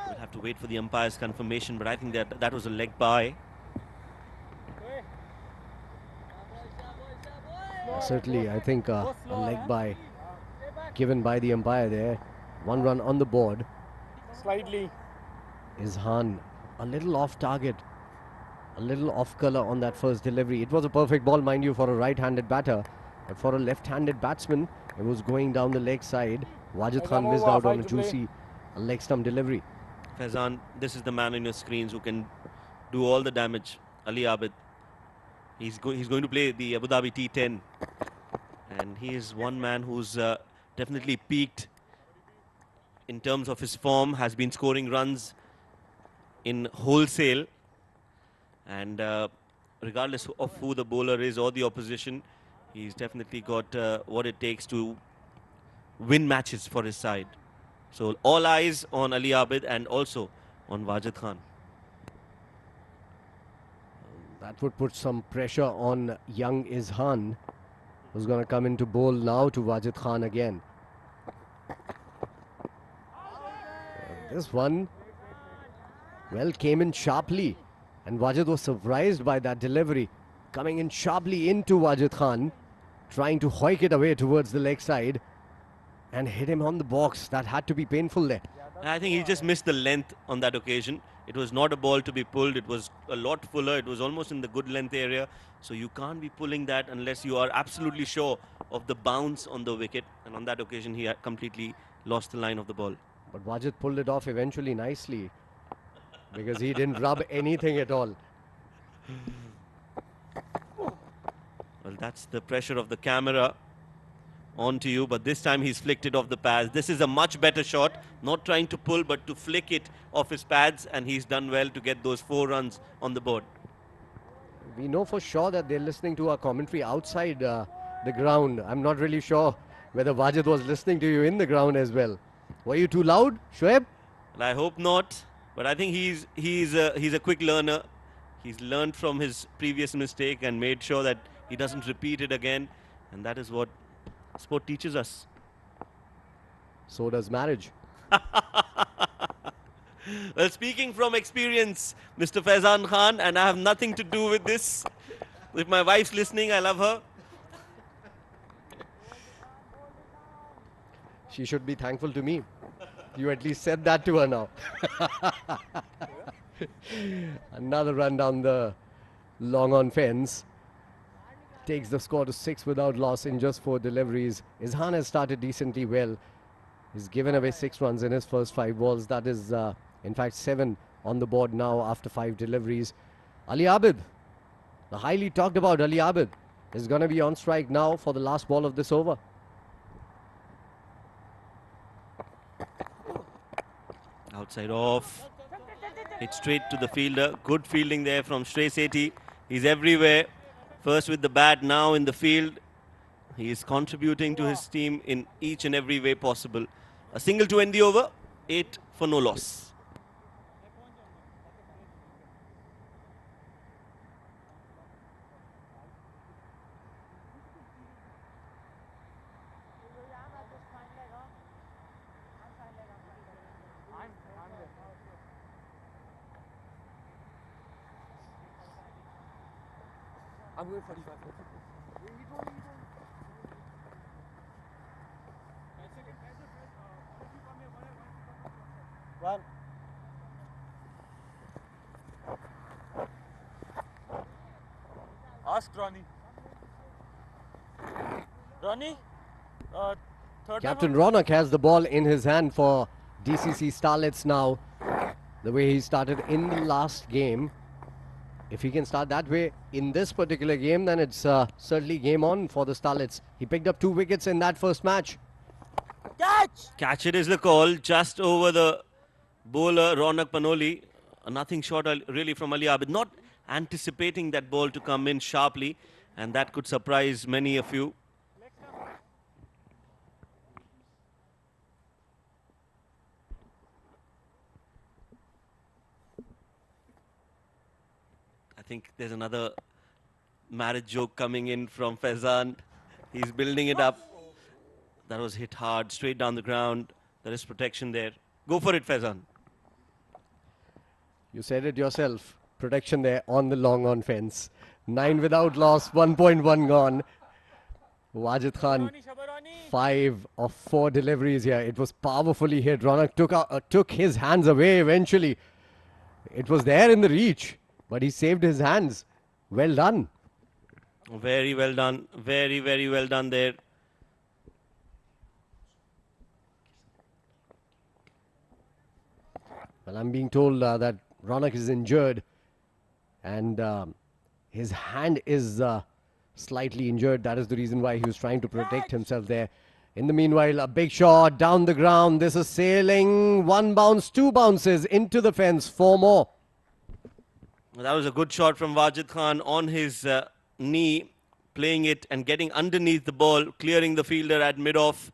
We'll have to wait for the umpire's confirmation, but I think that was a leg bye. Certainly, I think a leg bye given by the umpire there. 1 run on the board. Slightly. Izhan a little off target, a little off color on that first delivery. It was a perfect ball, mind you, for a right-handed batter, but for a left-handed batsman, it was going down the leg side. Wajid Khan missed out on a juicy leg stump delivery. Faizan, this is the man on your screens who can do all the damage. Ali Abid. He's going to play the Abu Dhabi T10, and he is one man who's definitely peaked in terms of his form, has been scoring runs in wholesale, and regardless of who the bowler is or the opposition, he's definitely got what it takes to win matches for his side. So all eyes on Ali Abid and also on Wajid Khan. That would put some pressure on young Izhan, who's going to come into bowl now to Wajid Khan again. This one, well, came in sharply, and Wajid was surprised by that delivery. Coming in sharply into Wajid Khan, trying to hoik it away towards the leg side, and hit him on the box. That had to be painful there. I think he just missed the length on that occasion. It was not a ball to be pulled. It was a lot fuller. It was almost in the good length area. So you can't be pulling that unless you are absolutely sure of the bounce on the wicket. And on that occasion, he had completely lost the line of the ball. But Wajid pulled it off eventually nicely, because he didn't rub anything at all. Well, that's the pressure of the camera onto you, but this time he's flicked it off the pads. This is a much better shot, not trying to pull but to flick it off his pads, and he's done well to get those 4 runs on the board. We know for sure that they're listening to our commentary outside the ground. I'm not really sure whether Wajid was listening to you in the ground as well. Were you too loud, Shoaib? Well, I hope not, but I think he's a quick learner. He's learned from his previous mistake and made sure that he doesn't repeat it again, and that is what sport teaches us. So does marriage. Well, speaking from experience, Mr. Faizan Khan, and I have nothing to do with this. If my wife's listening, I love her. She should be thankful to me. You at least said that to her now. Another run down the long on fence. Takes the score to 6 without loss in just 4 deliveries. Izhan has started decently well. He's given away 6 runs in his first 5 balls. That is, in fact, 7 on the board now after 5 deliveries. Ali Abid, the highly talked about Ali Abid, is going to be on strike now for the last ball of this over. Outside off. Hit straight to the fielder. Good fielding there from Shrey Sethi. He's everywhere. First with the bat, now in the field. He is contributing to his team in each and every way possible. A single to end the over. 8 for no loss. I'm going 45. One. Ask Ronnie. Ronnie? Third Captain Ronak has the ball in his hand for DCC Starlets now. The way he started in the last game. If he can start that way in this particular game, then it's certainly game on for the Starlets. He picked up 2 wickets in that first match. Catch it is the call, just over the bowler Ronak Panoli. Nothing short really from Ali Abid. Not anticipating that ball to come in sharply, and that could surprise many of you. I think there's another marriage joke coming in from Faizan. He's building it up. That was hit hard, straight down the ground. There is protection there. Go for it, Faizan. You said it yourself. Protection there on the long on fence. 9 without loss, 1.1 gone. Wajid Khan, 5 of 4 deliveries here. It was powerfully hit. Ronak took his hands away eventually. It was there in the reach, but he saved his hands. Well done. Very well done. Very, very well done there. Well, I'm being told that Ronak is injured and his hand is slightly injured. That is the reason why he was trying to protect himself there. In the meanwhile, a big shot down the ground. This is sailing. 1 bounce, 2 bounces into the fence. 4 more. That was a good shot from Wajid Khan on his knee, playing it and getting underneath the ball, clearing the fielder at mid-off.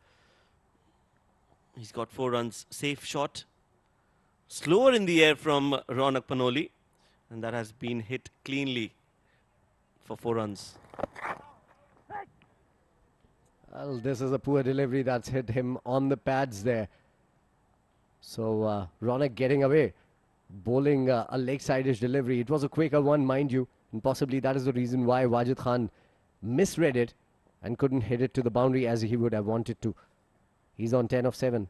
He's got 4 runs. Safe shot. Slower in the air from Ronak Panoli, and that has been hit cleanly for 4 runs. Well, this is a poor delivery that's hit him on the pads there. So Ronak getting away, bowling a leg-side-ish delivery. It was a quicker one, mind you, and possibly that is the reason why Wajid Khan misread it and couldn't hit it to the boundary as he would have wanted to. He's on 10 of 7.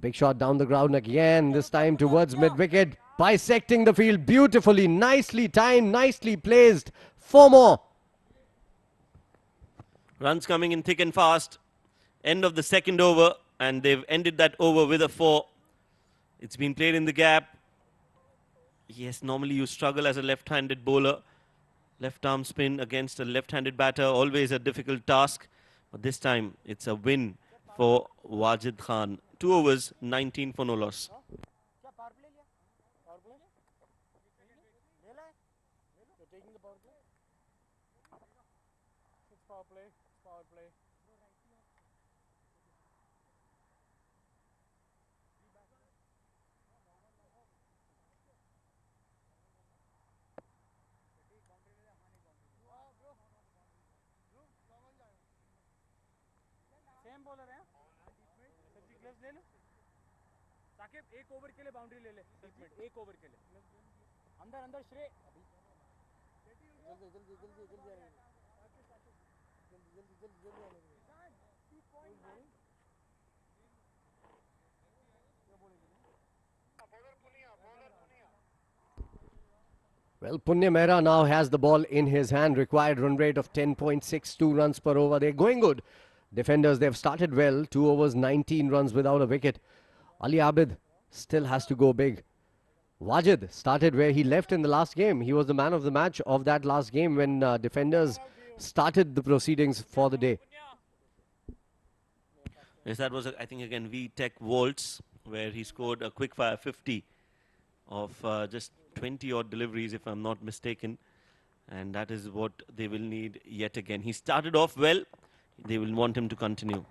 Big shot down the ground again, this time towards mid-wicket. Bisecting the field beautifully, nicely timed, nicely placed. 4 more. Runs coming in thick and fast. End of the second over, and they've ended that over with a 4. It's been played in the gap. Yes, normally you struggle as a left-handed bowler. Left arm spin against a left-handed batter, always a difficult task. But this time, it's a win for Wajid Khan. 2 overs, 19 for no loss. Gloves ले लो साकिब एक over के लिए boundary ले ले 1 minute एक over के लिए अंदर अंदर श्रेय जल्दी जल्दी जल्दी जल्दी आ रही जल्दी जल्दी जल्दी जल्दी आने Well, Punya Mehra now has the ball in his hand. Required run rate of 10.62 runs per over. They're going good. Defenders, they've started well. 2 overs, 19 runs without a wicket. Ali Abid still has to go big. Wajid started where he left in the last game. He was the man of the match of that last game when defenders started the proceedings for the day. Yes, that was, I think, again, V-Tech Waltz, where he scored a quick-fire 50 of just 20-odd deliveries, if I'm not mistaken. And that is what they will need yet again. He started off well. They will want him to continue.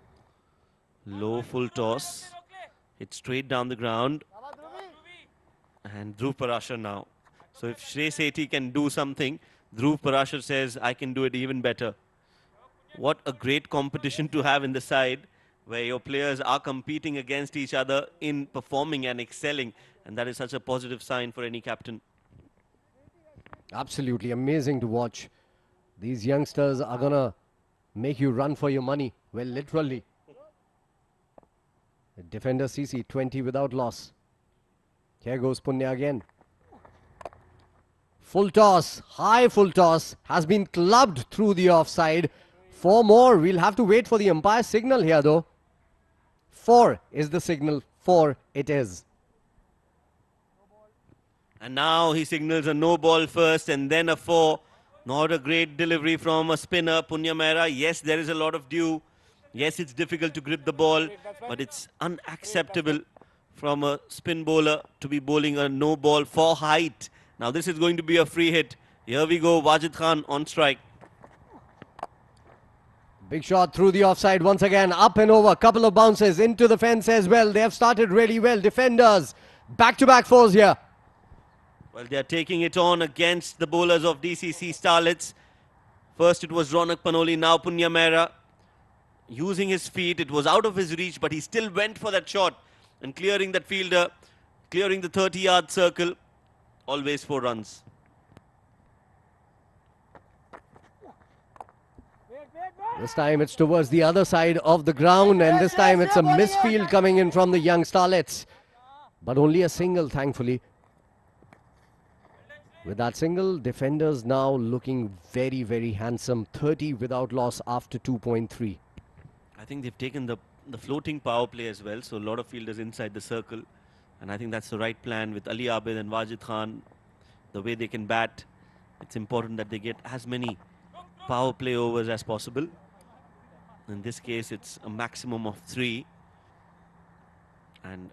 Low full toss. Hit straight down the ground. And Dhruv Parashar now. So if Shrey Sethi can do something, Dhruv Parashar says, I can do it even better. What a great competition to have in the side, where your players are competing against each other in performing and excelling. And that is such a positive sign for any captain. Absolutely amazing to watch. These youngsters are going to make you run for your money. Well, literally. Defender CC, 20 without loss. Here goes Punya again. Full toss, high full toss, has been clubbed through the offside. 4 more. We'll have to wait for the umpire signal here though. 4 is the signal. 4 it is. And now he signals a no ball first and then a 4. Not a great delivery from a spinner, Punya Mehra. Yes, there is a lot of dew. Yes, it's difficult to grip the ball, but it's unacceptable from a spin bowler to be bowling a no ball for height. Now this is going to be a free hit. Here we go, Wajid Khan on strike. Big shot through the offside once again, up and over, couple of bounces into the fence as well. They have started really well. Defenders, back-to-back 4s here. Well, they are taking it on against the bowlers of DCC Starlets. First it was Ronak Panoli, now Punya Mehra. Using his feet, it was out of his reach, but he still went for that shot and clearing that fielder, clearing the 30-yard circle. Always 4 runs. This time it's towards the other side of the ground, and this time it's a misfield coming in from the young Starlets. But only a single, thankfully. With that single, defenders now looking very, very handsome. 30 without loss after 2.3. I think they've taken the floating power play as well, so a lot of fielders inside the circle. And I think that's the right plan with Ali Abid and Wajid Khan. The way they can bat, it's important that they get as many power play overs as possible. In this case, it's a maximum of 3. And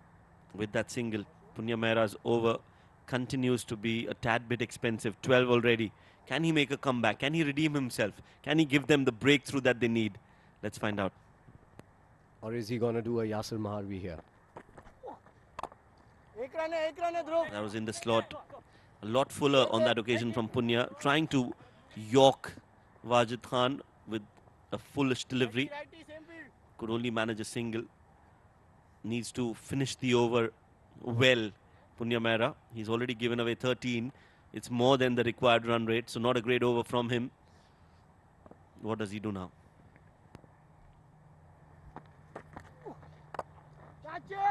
with that single, Punya Mehra's over continues to be a tad bit expensive. 12 already. Can he make a comeback? Can he redeem himself? Can he give them the breakthrough that they need? Let's find out. Or is he going to do a Yasir Maharvi here? That was in the slot. A lot fuller on that occasion from Punya. Trying to york Wajid Khan with a foolish delivery. Could only manage a single. Needs to finish the over well, Punya Mehra. He's already given away 13. It's more than the required run rate, so not a great over from him. What does he do now?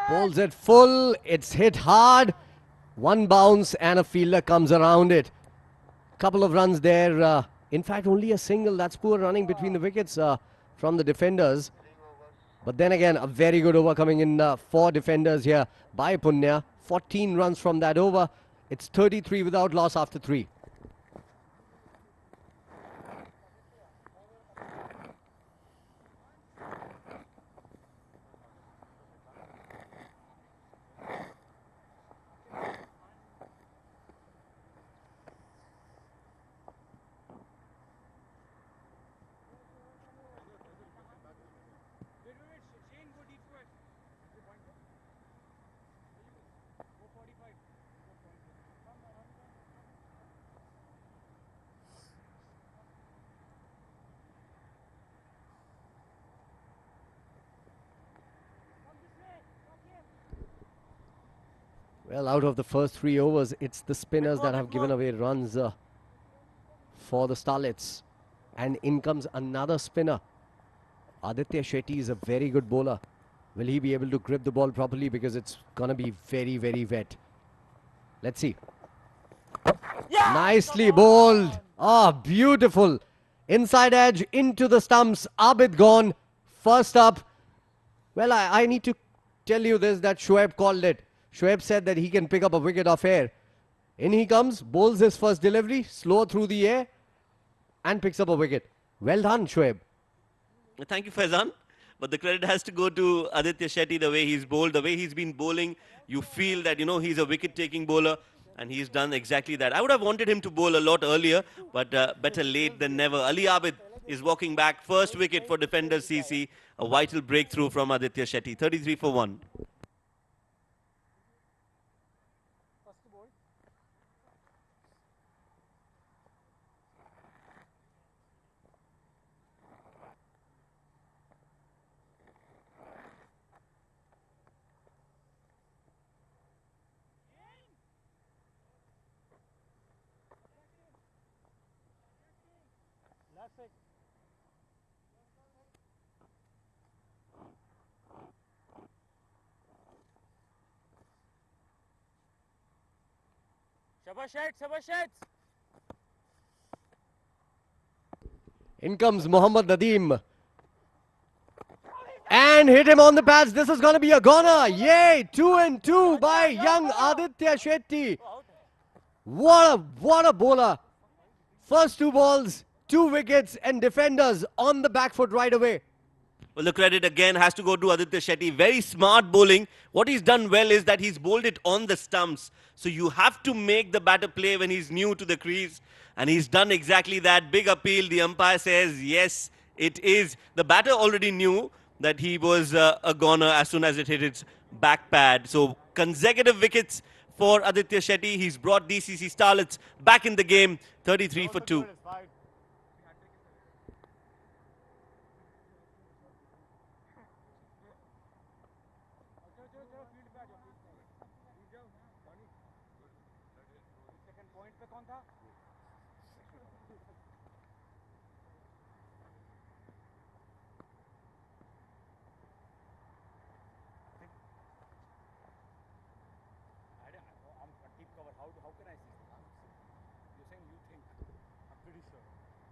Pulls it full, it's hit hard. 1 bounce and a fielder comes around it. Couple of runs there. In fact, only a single. That's poor running between the wickets from the defenders. But then again, a very good over coming in for defenders here by Punya. 14 runs from that over. It's 33 without loss after 3. Well, out of the first 3 overs, it's the spinners that have given away runs for the Starlets. And in comes another spinner. Aditya Shetty is a very good bowler. Will he be able to grip the ball properly? Because it's going to be very, very wet. Let's see. Yeah, nicely bowled. Ah, beautiful. Inside edge into the stumps. Abid gone. First up. Well, I need to tell you this, that Shoaib called it. Shoaib said that he can pick up a wicket off air. In he comes, bowls his first delivery, slow through the air, and picks up a wicket. Well done, Shoaib. Thank you, Faizan. But the credit has to go to Aditya Shetty, the way he's bowled, the way he's been bowling. You feel that, he's a wicket-taking bowler, and he's done exactly that. I would have wanted him to bowl a lot earlier, but better late than never. Ali Abid is walking back. First wicket for defender CC. A vital breakthrough from Aditya Shetty. 33 for 1. In comes Mohammad Nadeem. And hit him on the pads. This is going to be a goner. Yay! 2 and 2 by young Aditya Shetty. What a bowler. First 2 balls, 2 wickets, and defenders on the back foot right away. Well, the credit again has to go to Aditya Shetty. Very smart bowling. What he's done well is that he's bowled it on the stumps. So you have to make the batter play when he's new to the crease. And he's done exactly that. Big appeal. The umpire says, yes, it is. The batter already knew that he was a goner as soon as it hit its back pad. So consecutive wickets for Aditya Shetty. He's brought DCC Starlets back in the game. 33 for 2.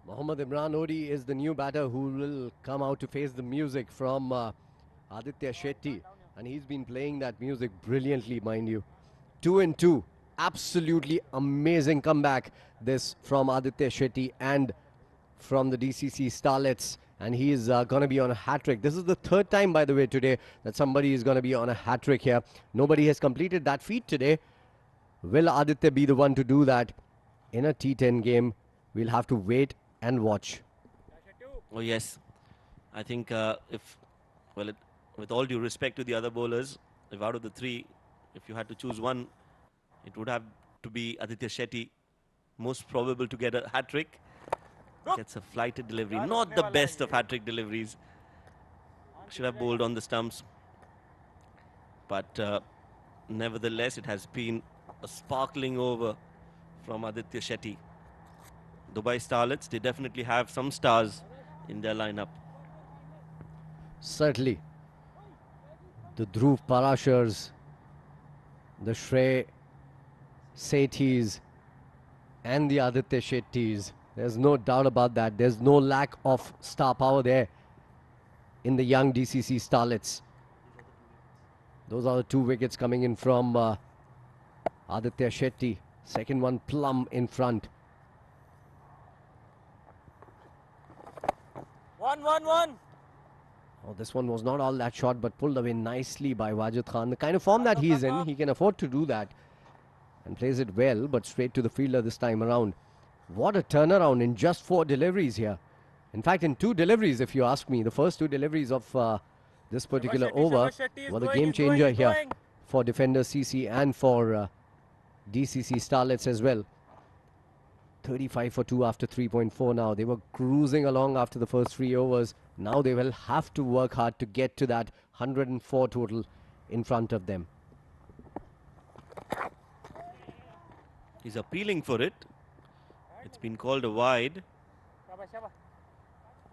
Mohammad Imran Odi is the new batter who will come out to face the music from Aditya Shetty. And he's been playing that music brilliantly, mind you. 2 and 2. Absolutely amazing comeback. This from Aditya Shetty and from the DCC Starlets. And he's going to be on a hat-trick. This is the 3rd time, by the way, today that somebody is going to be on a hat-trick here. Nobody has completed that feat today. Will Aditya be the one to do that in a T10 game? We'll have to wait and watch. Oh, yes. I think with all due respect to the other bowlers, if out of the 3, if you had to choose one, it would have to be Aditya Shetty. Most probable to get a hat-trick. Gets a flighted delivery. Not the best of hat-trick deliveries. Should have bowled on the stumps. But nevertheless, it has been a sparkling over from Aditya Shetty. Dubai Starlets, they definitely have some stars in their lineup. Certainly. The Dhruv Parashars, the Shrey Sethis, and the Aditya Shettis. There's no doubt about that. There's no lack of star power there in the young DCC Starlets. Those are the 2 wickets coming in from Aditya Shetty. Second one plumb in front. 1-1-1. Oh, this one was not all that short, but pulled away nicely by Wajid Khan. The kind of form that he's in, he can afford to do that. And plays it well, but straight to the fielder this time around. What a turnaround in just 4 deliveries here. In fact, in 2 deliveries, if you ask me. The first 2 deliveries of this particular over were the game changer here for defender CC and for DCC Starlets as well. 35 for 2 after 3.4 now. They were cruising along after the first 3 overs. Now they will have to work hard to get to that 104 total in front of them. He's appealing for it. It's been called a wide. Shabash, shabash.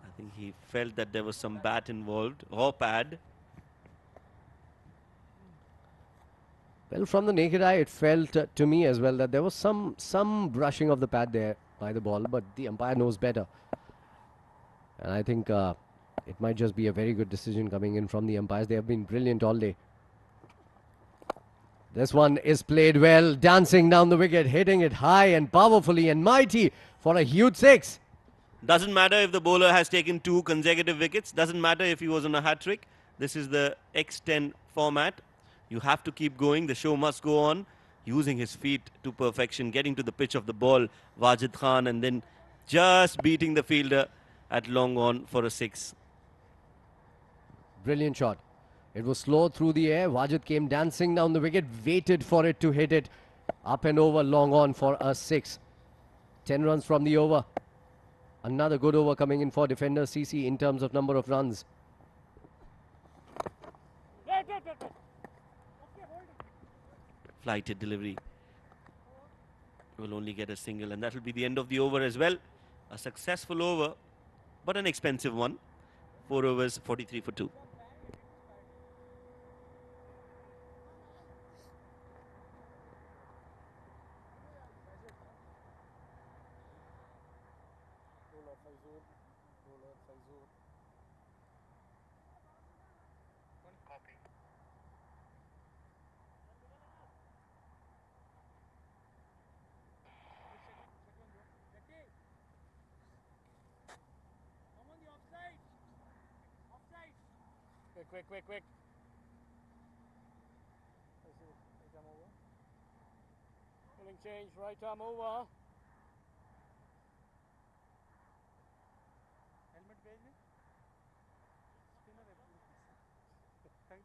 I think he felt that there was some bat involved or pad. Well, from the naked eye, it felt to me as well that there was some brushing of the pad there by the ball, but the umpire knows better. And I think it might just be a very good decision coming in from the umpires. They have been brilliant all day. This one is played well, dancing down the wicket, hitting it high and powerfully and mighty for a huge 6. Doesn't matter if the bowler has taken 2 consecutive wickets. Doesn't matter if he was on a hat-trick. This is the X10 format. You have to keep going. The show must go on. Using his feet to perfection, getting to the pitch of the ball, Wajid Khan, and then just beating the fielder at long on for a 6. Brilliant shot. It was slow through the air. Wajid came dancing down the wicket, waited for it to hit it up and over long on for a 6. 10 runs from the over. Another good over coming in for defender CC in terms of number of runs. Flighted delivery. Will only get a single, and that will be the end of the over as well. A successful over, but an expensive one. 4 overs, 43 for 2. Quick. Pulling change, right arm over. Helmet भेज दे. Spinner है. Thank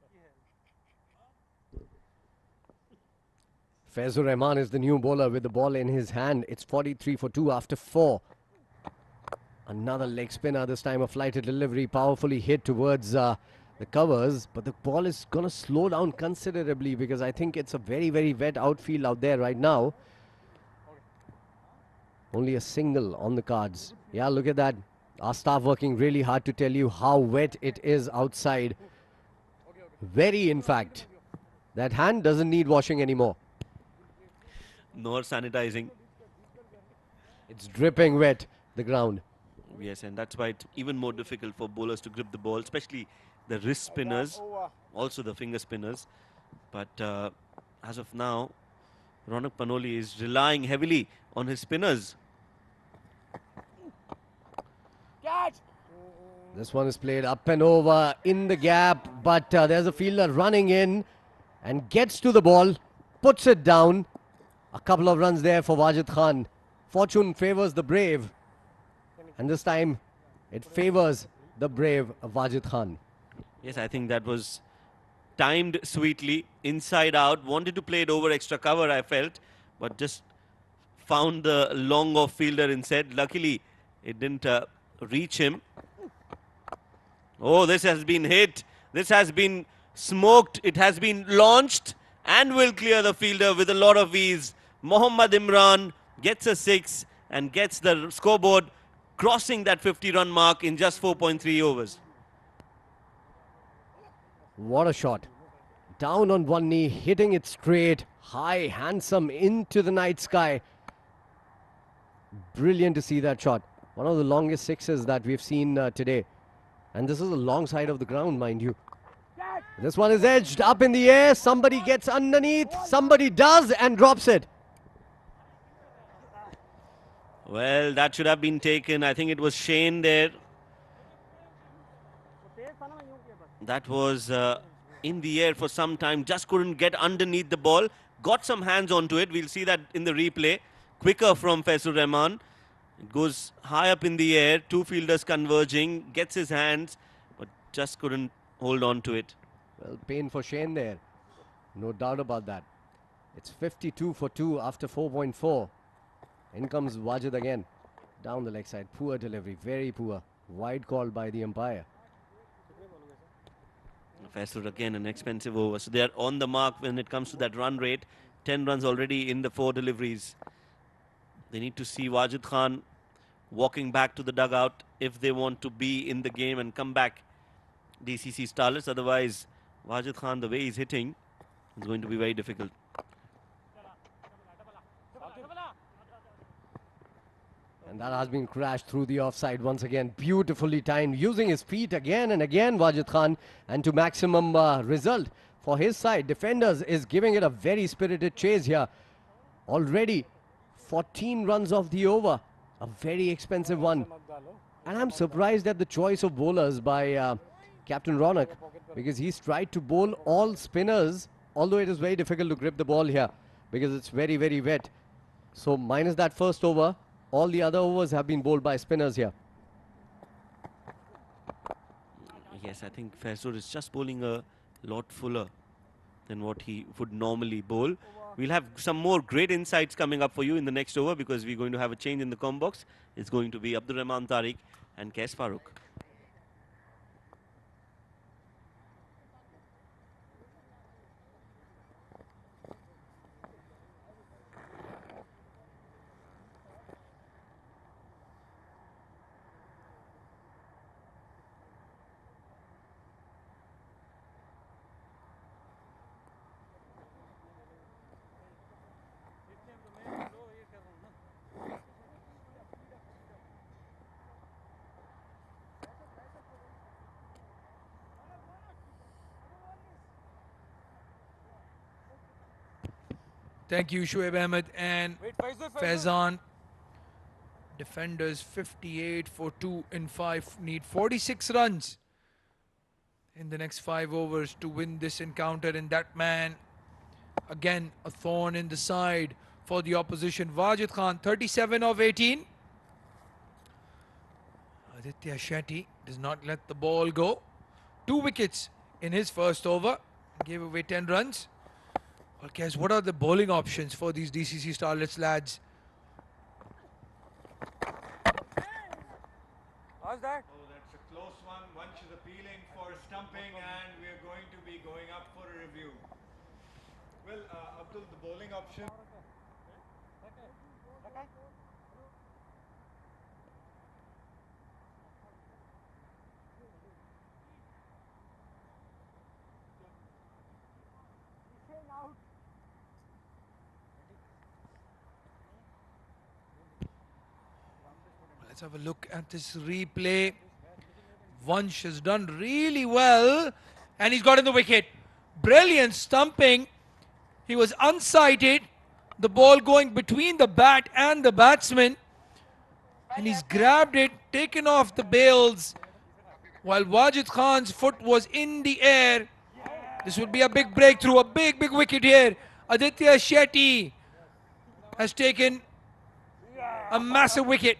you. Faizur Rahman is the new bowler with the ball in his hand. It's 43 for 2 after 4. Another leg spinner, this time a flighted delivery, powerfully hit towards the covers, but the ball is going to slow down considerably because I think it's a very, very wet outfield out there right now. Only a single on the cards. Yeah, look at that. Our staff working really hard to tell you how wet it is outside. Very, in fact. That hand doesn't need washing anymore. Nor sanitizing. It's dripping wet, the ground. Yes, and that's why it's even more difficult for bowlers to grip the ball, especially the wrist spinners, also the finger spinners. But as of now, Ronak Panoli is relying heavily on his spinners. Catch! This one is played up and over in the gap, but there's a fielder running in and gets to the ball, puts it down. A couple of runs there for Wajid Khan. Fortune favors the brave, and this time it favors the brave Wajid Khan. Yes, I think that was timed sweetly, inside out. Wanted to play it over extra cover, I felt, but just found the long off fielder instead. Luckily, it didn't reach him. Oh, this has been hit. This has been smoked. It has been launched and will clear the fielder with a lot of ease. Mohammad Imran gets a 6 and gets the scoreboard crossing that 50-run mark in just 4.3 overs. What a shot. Down on one knee, hitting it straight, high, handsome, into the night sky. Brilliant to see that shot. One of the longest 6s that we've seen today. And this is the long side of the ground, mind you. This one is edged up in the air. Somebody gets underneath. Somebody does and drops it. Well, that should have been taken. I think it was Shane there. That was in the air for some time. Just couldn't get underneath the ball. Got some hands onto it. We'll see that in the replay. Quicker from Faizur Rahman. It goes high up in the air. 2 fielders converging. Gets his hands, but just couldn't hold on to it. Well, pain for Shane there. No doubt about that. It's 52 for 2 after 4.4. In comes Wajid again. Down the leg side. Poor delivery. Very poor. Wide call by the umpire. Faizur again an expensive over. So they are on the mark when it comes to that run rate. 10 runs already in the 4 deliveries. They need to see Wajid Khan walking back to the dugout if they want to be in the game and come back, DCC Starlets. Otherwise, Wajid Khan, the way he's hitting, is going to be very difficult. And that has been crashed through the offside once again. Beautifully timed, using his feet again and again, Wajid Khan, and to maximum result for his side. Defenders is giving it a very spirited chase here. Already 14 runs off the over. A very expensive one. And I'm surprised at the choice of bowlers by Captain Ronak, because he's tried to bowl all spinners, although it is very difficult to grip the ball here because it's very, very wet. So minus that first over, all the other overs have been bowled by spinners here. Yes, I think Faizur is just bowling a lot fuller than what he would normally bowl. We'll have some more great insights coming up for you in the next over, because we're going to have a change in the com box. It's going to be Abdur Rahman Tariq and Qais Farooq. Thank you, Shoaib Ahmed and Faizan. Defenders 58 for 2 in 5. Need 46 runs in the next 5 overs to win this encounter. And that man, again, a thorn in the side for the opposition. Wajid Khan, 37 of 18. Aditya Shetty does not let the ball go. 2 wickets in his first over. Gave away 10 runs. Well, guys, what are the bowling options for these DCC Starlets lads? How's that? Oh, that's a close one. Vansh is appealing for stumping, and we're going to be going up for a review. Well, Abdul, the bowling option. Let's have a look at this replay. Vansh has done really well, and he's got in the wicket. Brilliant stumping. He was unsighted. The ball going between the bat and the batsman, and he's grabbed it, taken off the bails, while Wajid Khan's foot was in the air. This would be a big breakthrough, a big wicket here. Aditya Shetty has taken a massive wicket.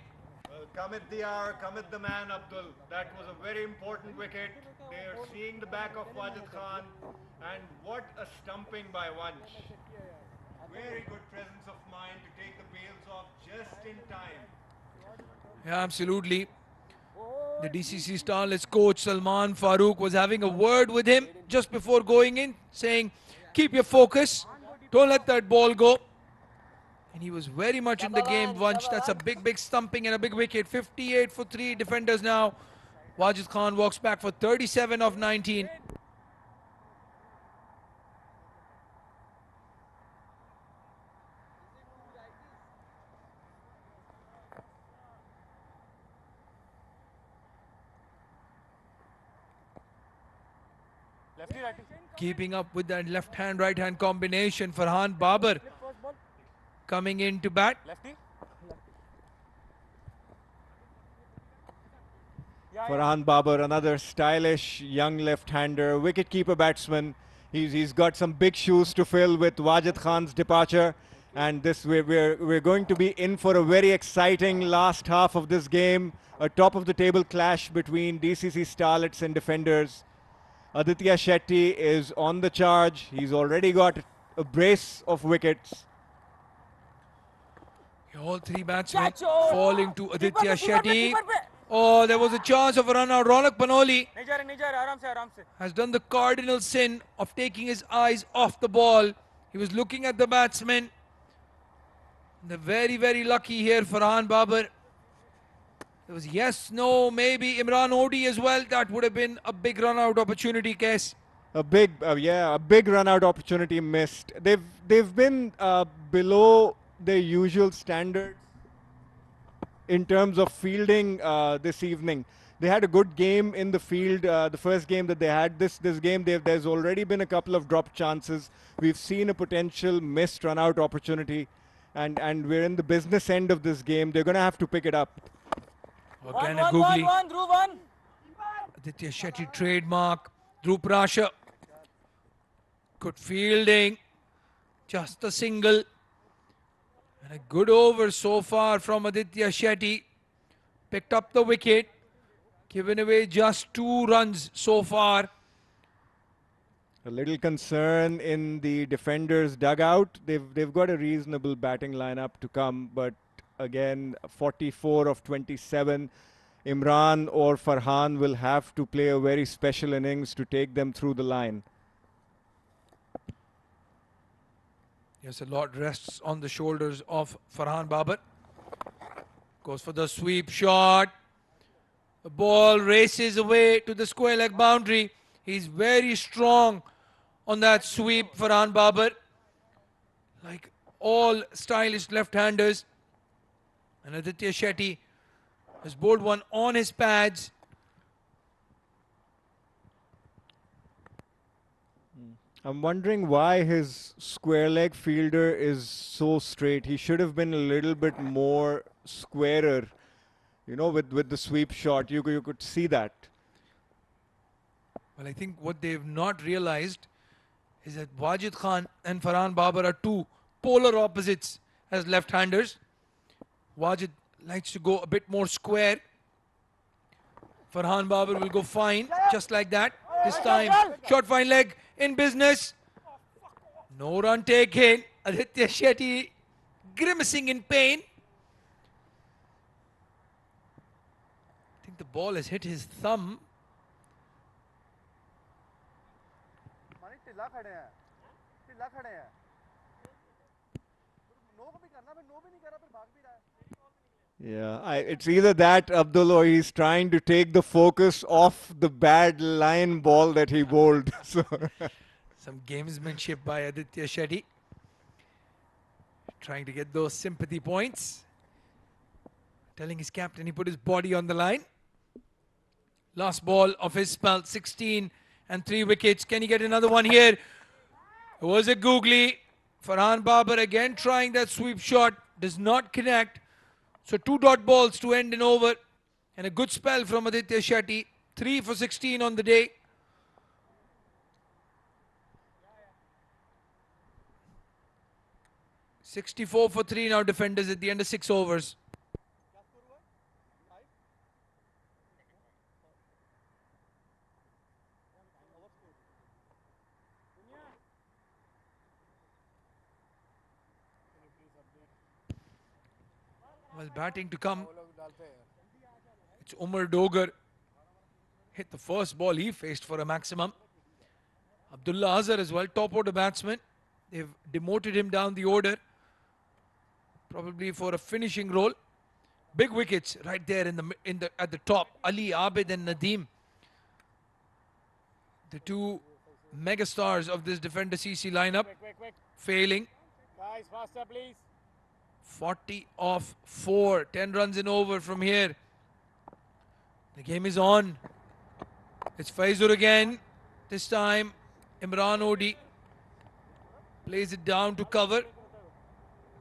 Come at the hour, come at the man, Abdul. That was a very important wicket. They are seeing the back of Wajid Khan. And what a stumping by Vansh. Very good presence of mind to take the bails off just in time. Yeah, absolutely. The DCC Starlets coach Salman Farooq was having a word with him just before going in, saying, keep your focus, don't let that ball go. And he was very much in the game, Vansh. That's a big stumping and a big wicket. 58 for 3 defenders now. Wajid Khan walks back for 37 of 19. Lefty, righty. Keeping up with that left hand, right hand combination. Farhan Babar coming in to bat. Lefty. Farhan Babar, another stylish young left-hander, wicket-keeper batsman. He's got some big shoes to fill with Wajid Khan's departure, and this we're going to be in for a very exciting last half of this game. A top-of-the-table clash between DCC Starlets and defenders. Aditya Shetty is on the charge. He's already got a brace of wickets. All 3 batsmen falling to Aditya Shetty. Oh, there was a chance of a run out. Ronak Panoli has done the cardinal sin of taking his eyes off the ball. He was looking at the batsman. They're very, very lucky here, Farhan Babar. It was yes, no, maybe Imran Odi as well. That would have been a big run-out opportunity, Case. A big, a big run-out opportunity missed. They've been below their usual standards in terms of fielding this evening. They had a good game in the field. The first game that they had, this game, there's already been a couple of drop chances. We've seen a potential missed run-out opportunity, and we're in the business end of this game. They're going to have to pick it up. Again, a googly. Dhruv, one. Aditya Shetty trademark. Dhruv Prasha. Good fielding. Just a single. And a good over so far from Aditya Shetty. Picked up the wicket. Given away just 2 runs so far. A little concern in the defenders' dugout. They've got a reasonable batting lineup to come, but again, 44 of 27. Imran or Farhan will have to play a very special innings to take them through the line. Yes, a lot rests on the shoulders of Farhan Babar. Goes for the sweep shot. The ball races away to the square leg boundary. He's very strong on that sweep, Farhan Babar. Like all stylish left-handers. And Aditya Shetty has bowled one on his pads. I'm wondering why his square leg fielder is so straight. He should have been a little bit more squarer, you know, with the sweep shot. You could see that. Well, I think what they've not realized is that Wajid Khan and Farhan Babar are 2 polar opposites as left-handers. Wajid likes to go a bit more square. Farhan Babar will go fine, just like that. This time, short fine leg in business. No run taken. Aditya Shetty grimacing in pain. I think the ball has hit his thumb. Yeah, it's either that, Abdul, or he's trying to take the focus off the bad line ball that he bowled. So Some gamesmanship by Aditya Shetty. Trying to get those sympathy points. Telling his captain he put his body on the line. Last ball of his spell, 16 and 3 wickets. Can he get another one here? It was a googly. Farhan Babar again trying that sweep shot. Does not connect. So 2 dot balls to end an over. And a good spell from Aditya Shetty. 3 for 16 on the day. $64 for 3 now, defenders at the end of 6 overs. Well, batting to come. It's Umar Dogar. Hit the first ball he faced for a maximum. Abdullah Azhar as well, top order batsman. They've demoted him down the order. Probably for a finishing role. Big wickets right there at the top. Ali, Abid and Nadeem. The 2 megastars of this defender CC lineup. Failing. Guys, faster, please. 40 off 4. 10 runs in over from here. The game is on. It's Faizur again. This time, Imran Odi plays it down to cover.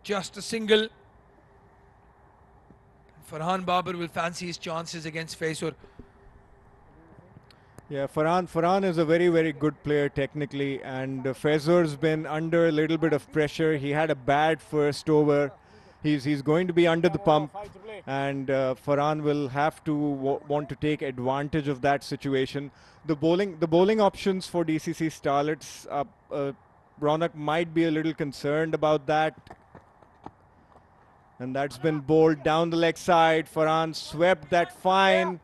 Just a single. Farhan Babar will fancy his chances against Faizur. yeah, Farhan is a very, very good player technically, and Fezur's been under a little bit of pressure. He had a bad first over. He's going to be under the pump, and Farhan will have to want to take advantage of that situation. The bowling options for DCC Starlets, Ronak might be a little concerned about that. And that's been bowled down the leg side. Farhan swept that fine.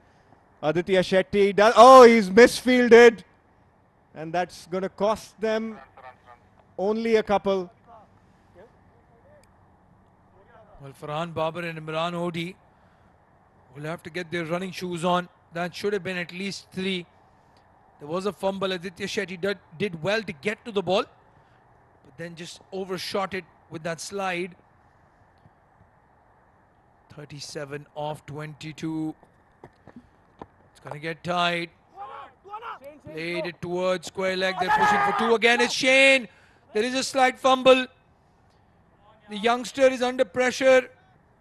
Aditya Shetty does. Oh, he's misfielded. And that's going to cost them only a couple. Well, Farhan Babar and Imran Odi will have to get their running shoes on. That should have been at least 3. There was a fumble. Aditya Shetty did well to get to the ball, but then just overshot it with that slide. 37 off 22. It's going to get tight. Played it towards square leg. They're pushing for 2 again. It's Shane. There is a slight fumble. The youngster is under pressure.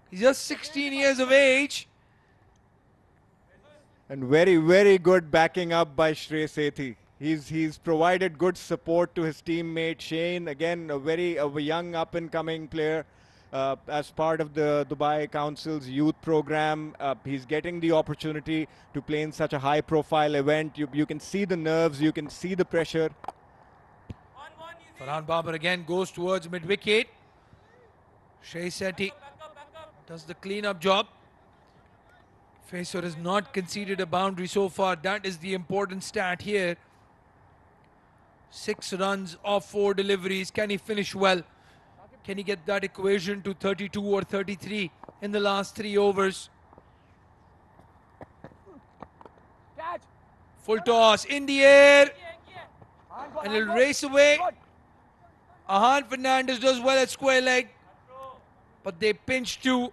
He's just 16 years of age. And very, very good backing up by Shrey Sethi. He's provided good support to his teammate Shane. Again, a young up-and-coming player as part of the Dubai Council's youth program. He's getting the opportunity to play in such a high-profile event. You can see the nerves, you can see the pressure. Farhan Babar again goes towards mid-wicket. Shrey Sethi does the clean-up job. Faisal has not conceded a boundary so far. That is the important stat here. 6 runs off 4 deliveries. Can he finish well? Can he get that equation to 32 or 33 in the last 3 overs? Catch. Full toss in the air. And he'll race away. Ahan Fernandez does well at square leg, but they pinch 2.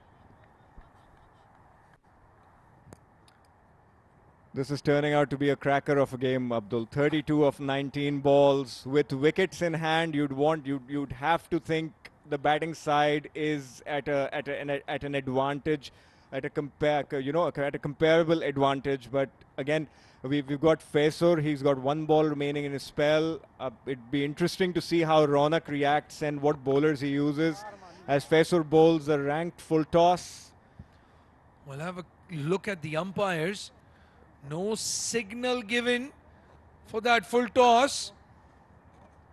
This is turning out to be a cracker of a game, Abdul. 32 of 19 balls with wickets in hand. You'd have to think the batting side is at an advantage, at a comparable advantage. But again, we've got Faisal. He's got 1 ball remaining in his spell. It'd be interesting to see how Ronak reacts and what bowlers he uses, as Faisal bowls a ranked full toss. We'll have a look at the umpires. No signal given for that full toss.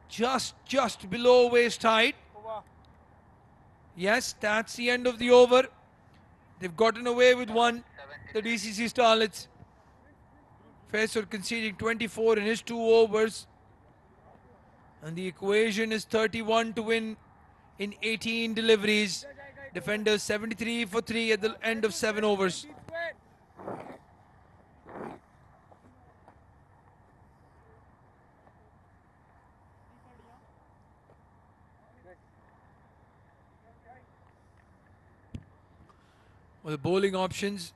Just below waist height. Yes, that's the end of the over. They've gotten away with 1, the DCC Starlets. Faisal conceding 24 in his 2 overs. And the equation is 31 to win in 18 deliveries. Defenders 73 for 3 at the end of 7 overs. Well, the bowling options.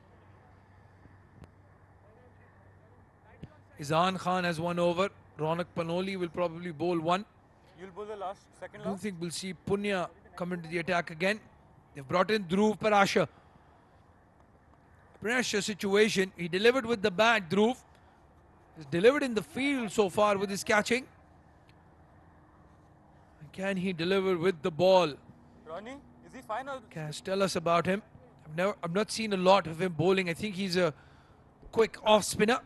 Izan Khan has 1 over. Ronak Panoli will probably bowl 1. You'll bowl the second I don't last. think we'll see Punya come into the attack again. They've brought in Dhruv Parashar. Pressure situation. He delivered with the bat, Dhruv. He's delivered in the field so far with his catching. Can he deliver with the ball? Ronnie, is he fine or? Cass, tell us about him. I've not seen a lot of him bowling. I think he's a quick off spinner.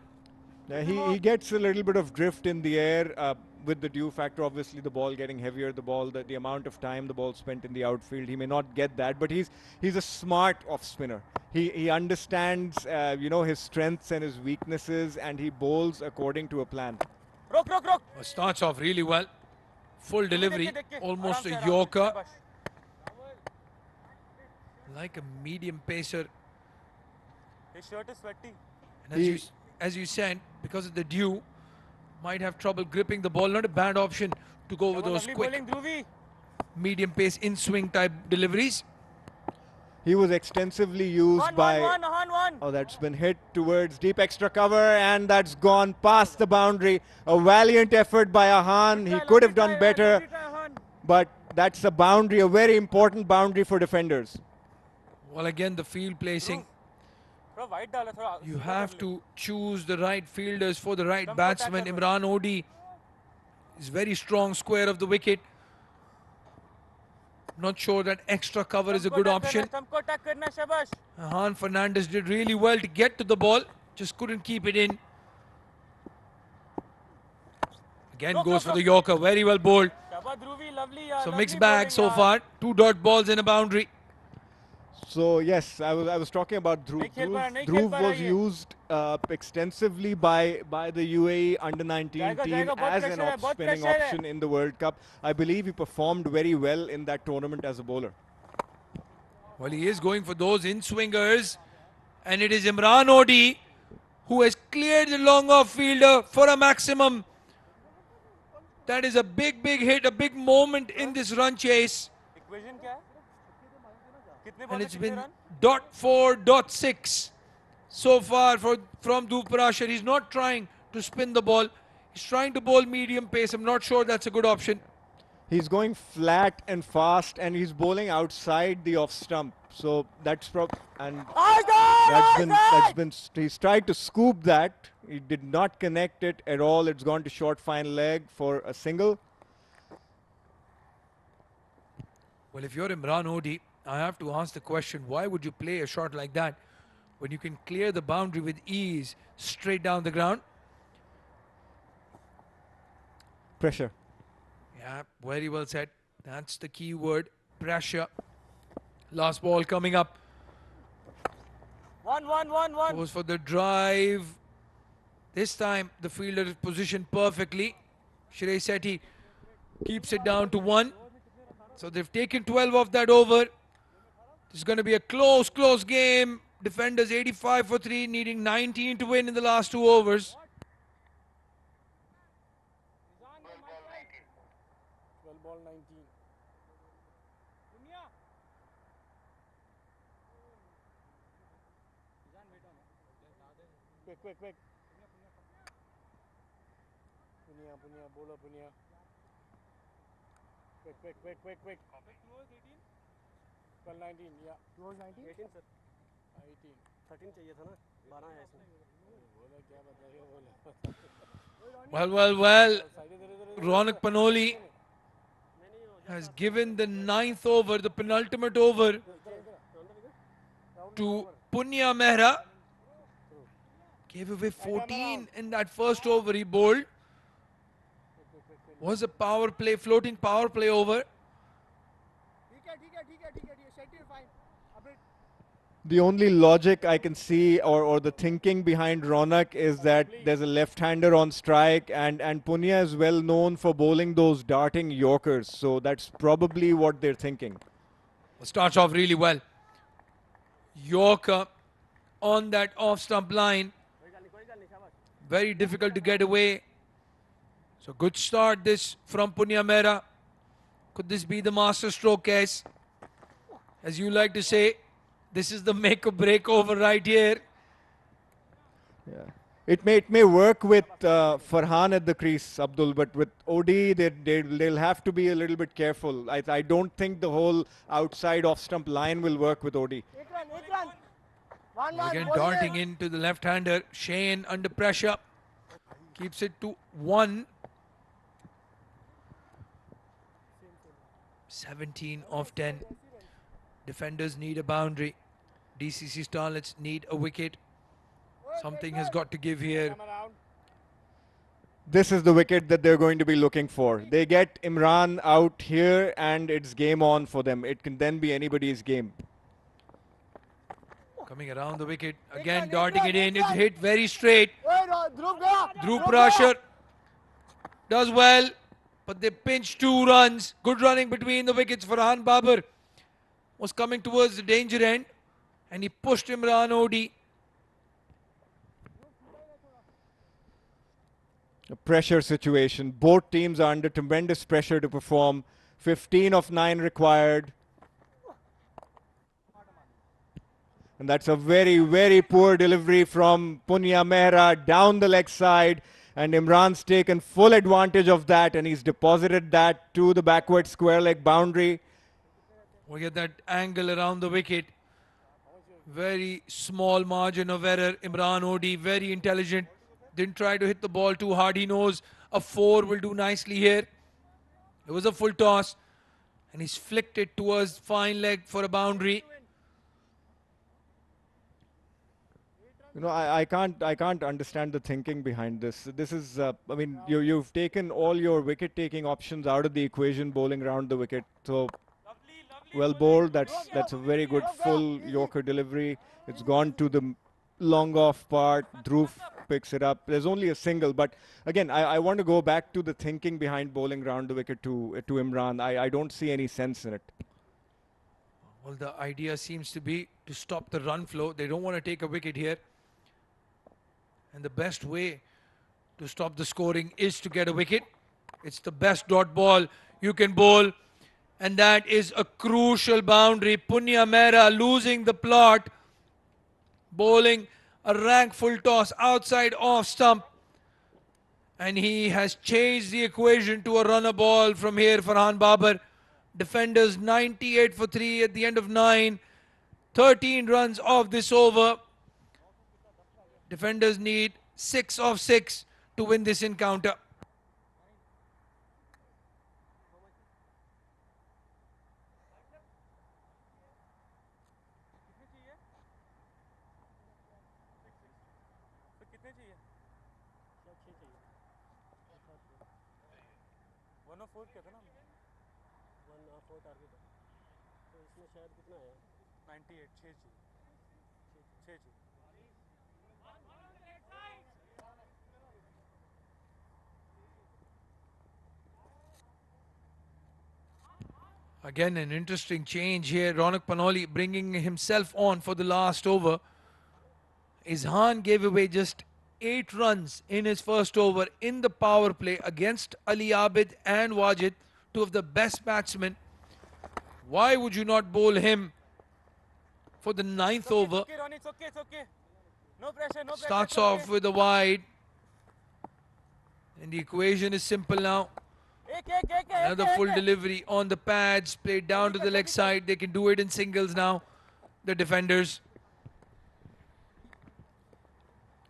He gets a little bit of drift in the air with the dew factor. Obviously, the ball getting heavier, the amount of time the ball spent in the outfield, he may not get that. But he's a smart off spinner. He understands his strengths and his weaknesses, and he bowls according to a plan. Rock. Starts off really well. Full delivery, almost a yorker. Like a medium pacer. His shirt is sweaty. And as you said, because of the dew, might have trouble gripping the ball. Not a bad option to go with those quick medium pace in swing type deliveries. He was extensively used by... Oh, that's been hit towards deep extra cover, and that's gone past the boundary. A valiant effort by Ahan. He could have done better, but that's a boundary, a very important boundary for defenders. Well, again, the field placing. You have to choose the right fielders for the right batsman. Imran Odi is very strong square of the wicket. Not sure that extra cover is a good option. Ahan Fernandez did really well to get to the ball. Just couldn't keep it in. Again goes for the yorker. Very well bowled. So mixed bag so far. 2 dot balls and a boundary. So yes, I was talking about Dhruv. Dhruv was used extensively by the UAE under-19 team as an off-spinning option in the World Cup. I believe he performed very well in that tournament as a bowler. Well, he is going for those in-swingers. And it is Imran Odi who has cleared the long off fielder for a maximum. That is a big, big hit, a big moment in this run chase. Equation क्या है कितने And ball में it's कितने been run .4.6 so far from Dhruv Parashar. He's not trying to spin the ball. He's trying to bowl medium pace. I'm not sure that's a good option. He's going flat and fast, and he's bowling outside the off stump. So that's he's tried to scoop that. He did not connect it at all. It's gone to short fine leg for a single. Well, if you're Imran Odi, I have to ask the question, why would you play a shot like that when you can clear the boundary with ease straight down the ground? Pressure. Yeah, very well said. That's the key word, pressure. Last ball coming up. One. Goes for the drive. This time the fielder is positioned perfectly. Shrey Sethi keeps it down to 1. So they've taken 12 off that over. This is going to be a close game. Defenders 85 for 3, needing 19 to win in the last 2 overs. 12 ball 19 quick Punya bowler Punya quick 12 19 yeah 19 18 sir 18 13 चाहिए था ना 12 है इसमें बोला क्या बताइए बोला Well. Ronak Panoli has given the 9th over, the penultimate over, to Punya Mehra. Gave away 14 in that first over he bowled. Was a power play, floating power play over. The only logic I can see or the thinking behind Ronak is that there's a left-hander on strike, and Punya is well known for bowling those darting Yorkers. So that's probably what they're thinking. Starts off really well. Yorker on that off-stump line. Very difficult to get away. So good start this from Punya Mehra. Could this be the master stroke case? As you like to say, this is the make or break over right here. Yeah, it may work with Farhan at the crease, Abdul, but with OD they'll have to be a little bit careful. I don't think the whole outside off stump line will work with OD. Again darting into the left-hander. Shane under pressure. Keeps it to 1. 17 of 10. Defenders need a boundary. DCC Starlets need a wicket. Something has got to give here. This is the wicket that they're going to be looking for. They get Imran out here and it's game on for them. It can then be anybody's game. Coming around the wicket. Again darting it in. It's hit very straight. Dhruv Parashar does well, but they pinch 2 runs. Good running between the wickets. Farhan Babar was coming towards the danger end, and he pushed Imran Odi. A pressure situation. Both teams are under tremendous pressure to perform. 15 of 9 required. And that's a very, very poor delivery from Punya Mehra down the leg side. And Imran's taken full advantage of that, and he's deposited that to the backward square leg boundary. We get that angle around the wicket. Very small margin of error. Imran Odi, very intelligent. Didn't try to hit the ball too hard. He knows a 4 will do nicely here. It was a full toss, and he's flicked it towards fine leg for a boundary. You know, I can't understand the thinking behind this. This is, I mean, you've taken all your wicket-taking options out of the equation, bowling around the wicket. So, well bowled. That's a very good full Yorker delivery. It's gone to the long off part. Dhruv picks it up. There's only a single, but again, I want to go back to the thinking behind bowling around the wicket to Imran. I don't see any sense in it. Well, the idea seems to be to stop the run flow. They don't want to take a wicket here. And the best way to stop the scoring is to get a wicket. It's the best dot ball you can bowl. And that is a crucial boundary. Punya Mehra losing the plot. Bowling a rank full toss outside off stump. And he has changed the equation to a runner ball from here. Farhan Babar. Defenders 98 for 3 at the end of 9. 13 runs off this over. Defenders need 6 of 6 to win this encounter. Again, an interesting change here. Ronak Panoli bringing himself on for the last over. Izhan gave away just 8 runs in his first over in the power play against Ali Abid and Wajid, two of the best batsmen. Why would you not bowl him for the 9th over? It's okay. No pressure, no pressure. Starts off with a wide. And the equation is simple now. Another full delivery on the pads, played down to the leg side. They can do it in singles now, the defenders.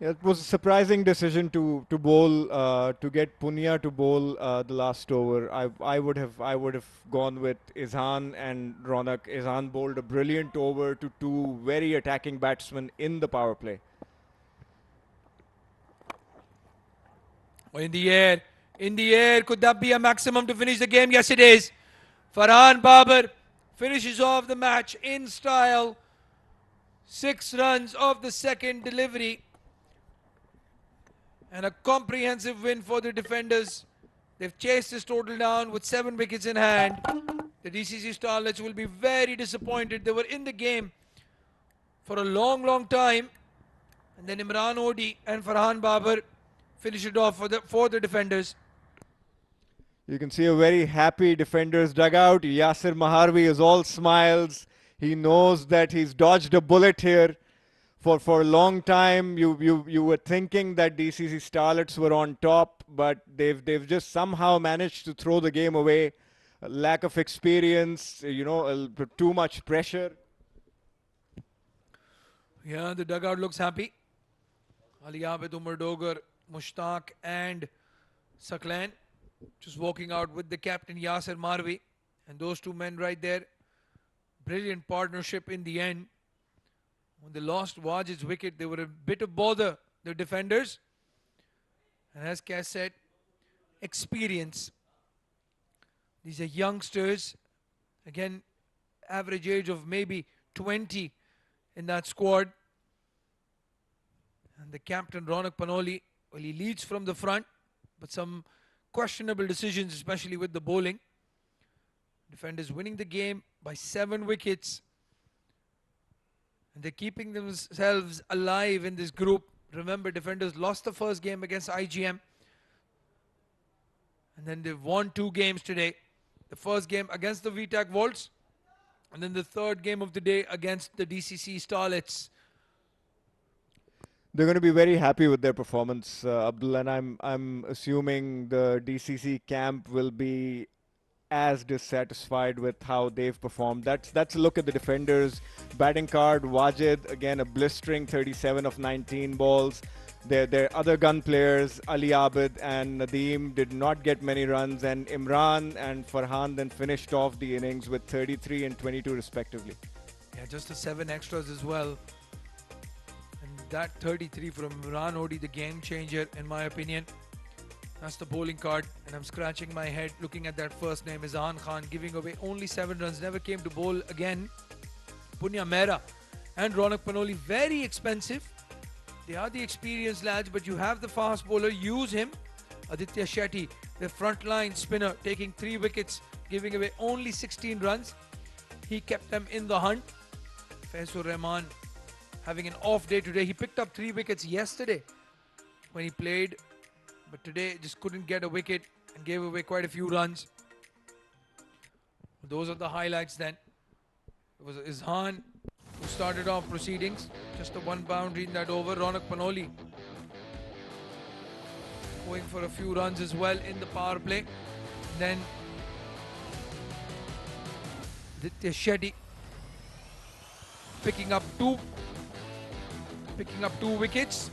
Yeah, it was a surprising decision to bowl to get Punya to bowl the last over. I would have gone with Izhan and Ronak. Izhan bowled a brilliant over to 2 very attacking batsmen in the power play. In the air, could that be a maximum to finish the game? Yes, it is. Farhan Babar finishes off the match in style. 6 runs off the second delivery. And a comprehensive win for the defenders. They've chased this total down with 7 wickets in hand. The DCC Starlets will be very disappointed. They were in the game for a long time. And then Imran Odi and Farhan Babar finish it off for the defenders. You can see a very happy defenders dugout. Yasir Maharvi is all smiles. He knows that he's dodged a bullet here. For a long time, you were thinking that DCC Starlets were on top, but they've just somehow managed to throw the game away. A lack of experience, too much pressure. Yeah, the dugout looks happy. Ali Abid, Umar Dogar, Mushtaq and Saklan just walking out with the captain Yasir Marvi, and those 2 men right there. Brilliant partnership in the end. When they lost Wajid's wicket, they were a bit of bother, the defenders. And as Cass said, experience. These are youngsters. Again, average age of maybe 20 in that squad. And the captain, Ronak Panoli, well, he leads from the front, but some questionable decisions, especially with the bowling. Defenders winning the game by 7 wickets. And they're keeping themselves alive in this group. Remember, defenders lost the first game against IGM. And then they've won 2 games today. The first game against the VTAC Volts. And then the 3rd game of the day against the DCC Starlets. They're going to be very happy with their performance, Abdul, and I'm assuming the DCC camp will be as dissatisfied with how they've performed. That's a look at the defenders. Batting card, Wajid, again a blistering 37 of 19 balls. Their other gun players, Ali Abid and Nadeem, did not get many runs, and Imran and Farhan then finished off the innings with 33 and 22 respectively. Yeah, just the 7 extras as well. That 33 from Imran Odi, the game changer, in my opinion. That's the bowling card. And I'm scratching my head looking at that first name, Izhan Khan, giving away only 7 runs. Never came to bowl again. Punya Mehra and Ronak Panoli, very expensive. They are the experienced lads, but you have the fast bowler. Use him. Aditya Shetty, the front line spinner, taking 3 wickets, giving away only 16 runs. he kept them in the hunt. Faisur Rahman having an off day today. He picked up 3 wickets yesterday when he played, but today just couldn't get a wicket and gave away quite a few runs. Those are the highlights then. It was Izhan who started off proceedings. Just the 1 boundary in that over. Ronak Panoli going for a few runs as well in the power play. Then Aditya Shetty picking up two wickets.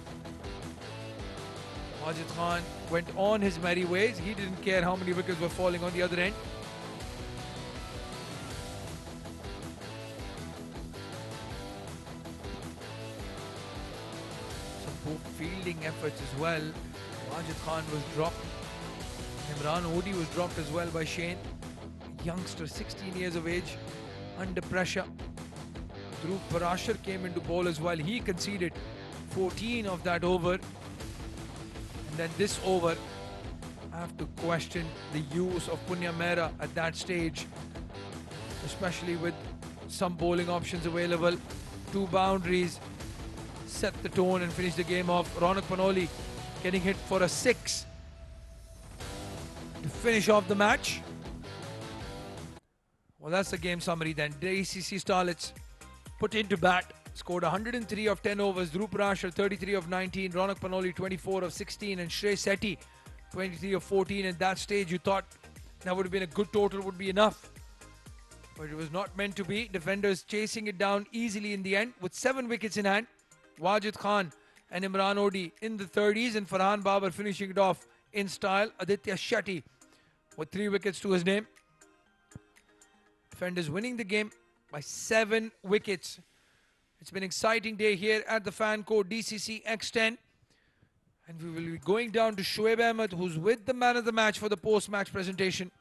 Wajid Khan went on his merry ways. He didn't care how many wickets were falling on the other end. Some poor fielding efforts as well. Wajid Khan was dropped. Imran Odi was dropped as well by Shane. Youngster, 16 years of age, under pressure. Dhruv Parashar came into bowl as well. He conceded 14 of that over. And then this over, I have to question the use of Punya Mehra at that stage, especially with some bowling options available. 2 boundaries, set the tone and finish the game off. Ronak Panoli getting hit for a 6 to finish off the match. Well, that's the game summary then. DCC Starlets put into bat, scored 103 of 10 overs. Dhruv Parashar 33 of 19, Ronak Panoli 24 of 16, and Shrey Sethi 23 of 14. At that stage, you thought that would have been a good total, would be enough. But it was not meant to be. Defenders chasing it down easily in the end with 7 wickets in hand. Wajid Khan and Imran Odi in the 30s, and Farhan Babar finishing it off in style. Aditya Shetty with 3 wickets to his name. Defenders winning the game by 7 wickets. It's been an exciting day here at the fan court DCC X10. And we will be going down to Shoaib Ahmed, who's with the man of the match for the post-match presentation.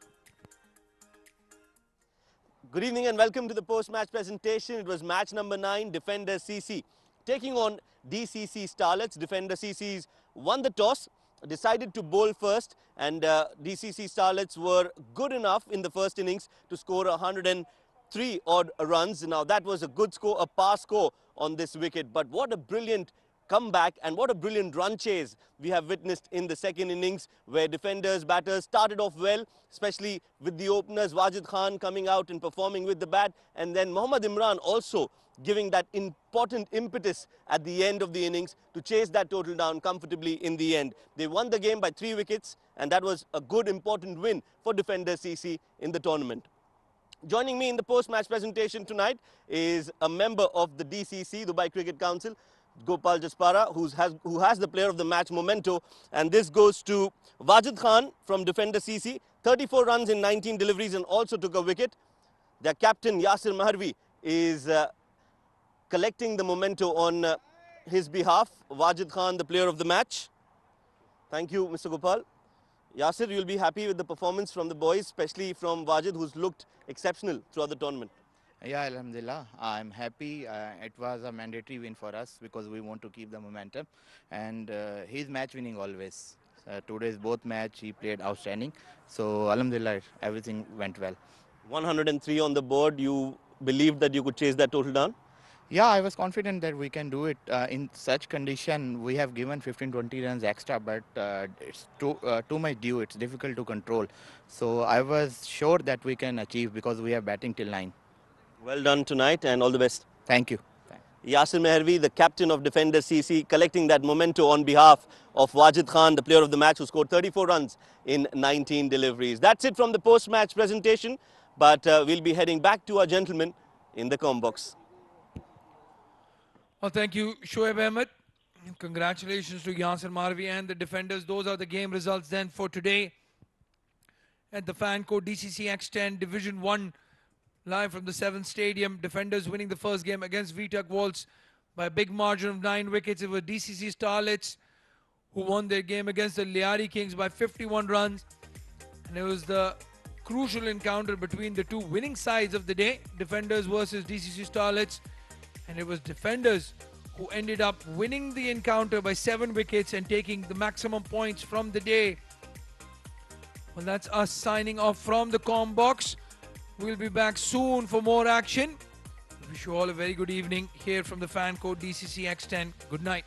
Good evening and welcome to the post-match presentation. It was match number 9, Defender CC taking on DCC Starlets. Defender CC's won the toss, decided to bowl first, and DCC Starlets were good enough in the first innings to score 103 odd runs. Now that was a good score, a pass score on this wicket, but what a brilliant comeback and what a brilliant run chase we have witnessed in the second innings, where defenders, batters started off well, especially with the openers, Wajid Khan coming out and performing with the bat, and then Mohammad Imran also giving that important impetus at the end of the innings to chase that total down comfortably in the end. They won the game by 3 wickets, and that was a good, important win for Defender CC in the tournament. Joining me in the post-match presentation tonight is a member of the DCC, Dubai Cricket Council, Gopal Jaspara, who has the player of the match memento, and this goes to Wajid Khan from Defender CC, 34 runs in 19 deliveries and also took a wicket. Their captain Yasir Maharvi is collecting the memento on his behalf. Wajid Khan, the player of the match. Thank you, Mr. Gopal. Yasir, you'll be happy with the performance from the boys, especially from Wajid, who's looked exceptional throughout the tournament. Yeah, Alhamdulillah, I'm happy. It was a mandatory win for us because we want to keep the momentum, and he's match winning always. Today's both match he played outstanding, so Alhamdulillah everything went well. 103 on the board. You believed that you could chase that total down? Yeah, I was confident that we can do it. In such condition, we have given 15-20 runs extra, but it's too much due. It's difficult to control. So I was sure that we can achieve because we are batting till 9. Well done tonight and all the best. Thank you. Yasir Maharvi, the captain of Defender CC, collecting that memento on behalf of Wajid Khan, the player of the match, who scored 34 runs in 19 deliveries. That's it from the post-match presentation, but we'll be heading back to our gentlemen in the comm box. Well, thank you, Shoaib Ahmed. Congratulations to Yasir Maharvi and the defenders. Those are the game results then for today at the fan court DCC X10 Division 1. Live from the 7th Stadium. Defenders winning the first game against VTech Waltz by a big margin of 9 wickets. It was DCC Starlets who won their game against the Liari Kings by 51 runs. And it was the crucial encounter between the two winning sides of the day, Defenders versus DCC Starlets. And it was Defenders who ended up winning the encounter by 7 wickets and taking the maximum points from the day. Well, that's us signing off from the comm box. We'll be back soon for more action. Wish you all a very good evening here from the fan code DCC X10. Good night.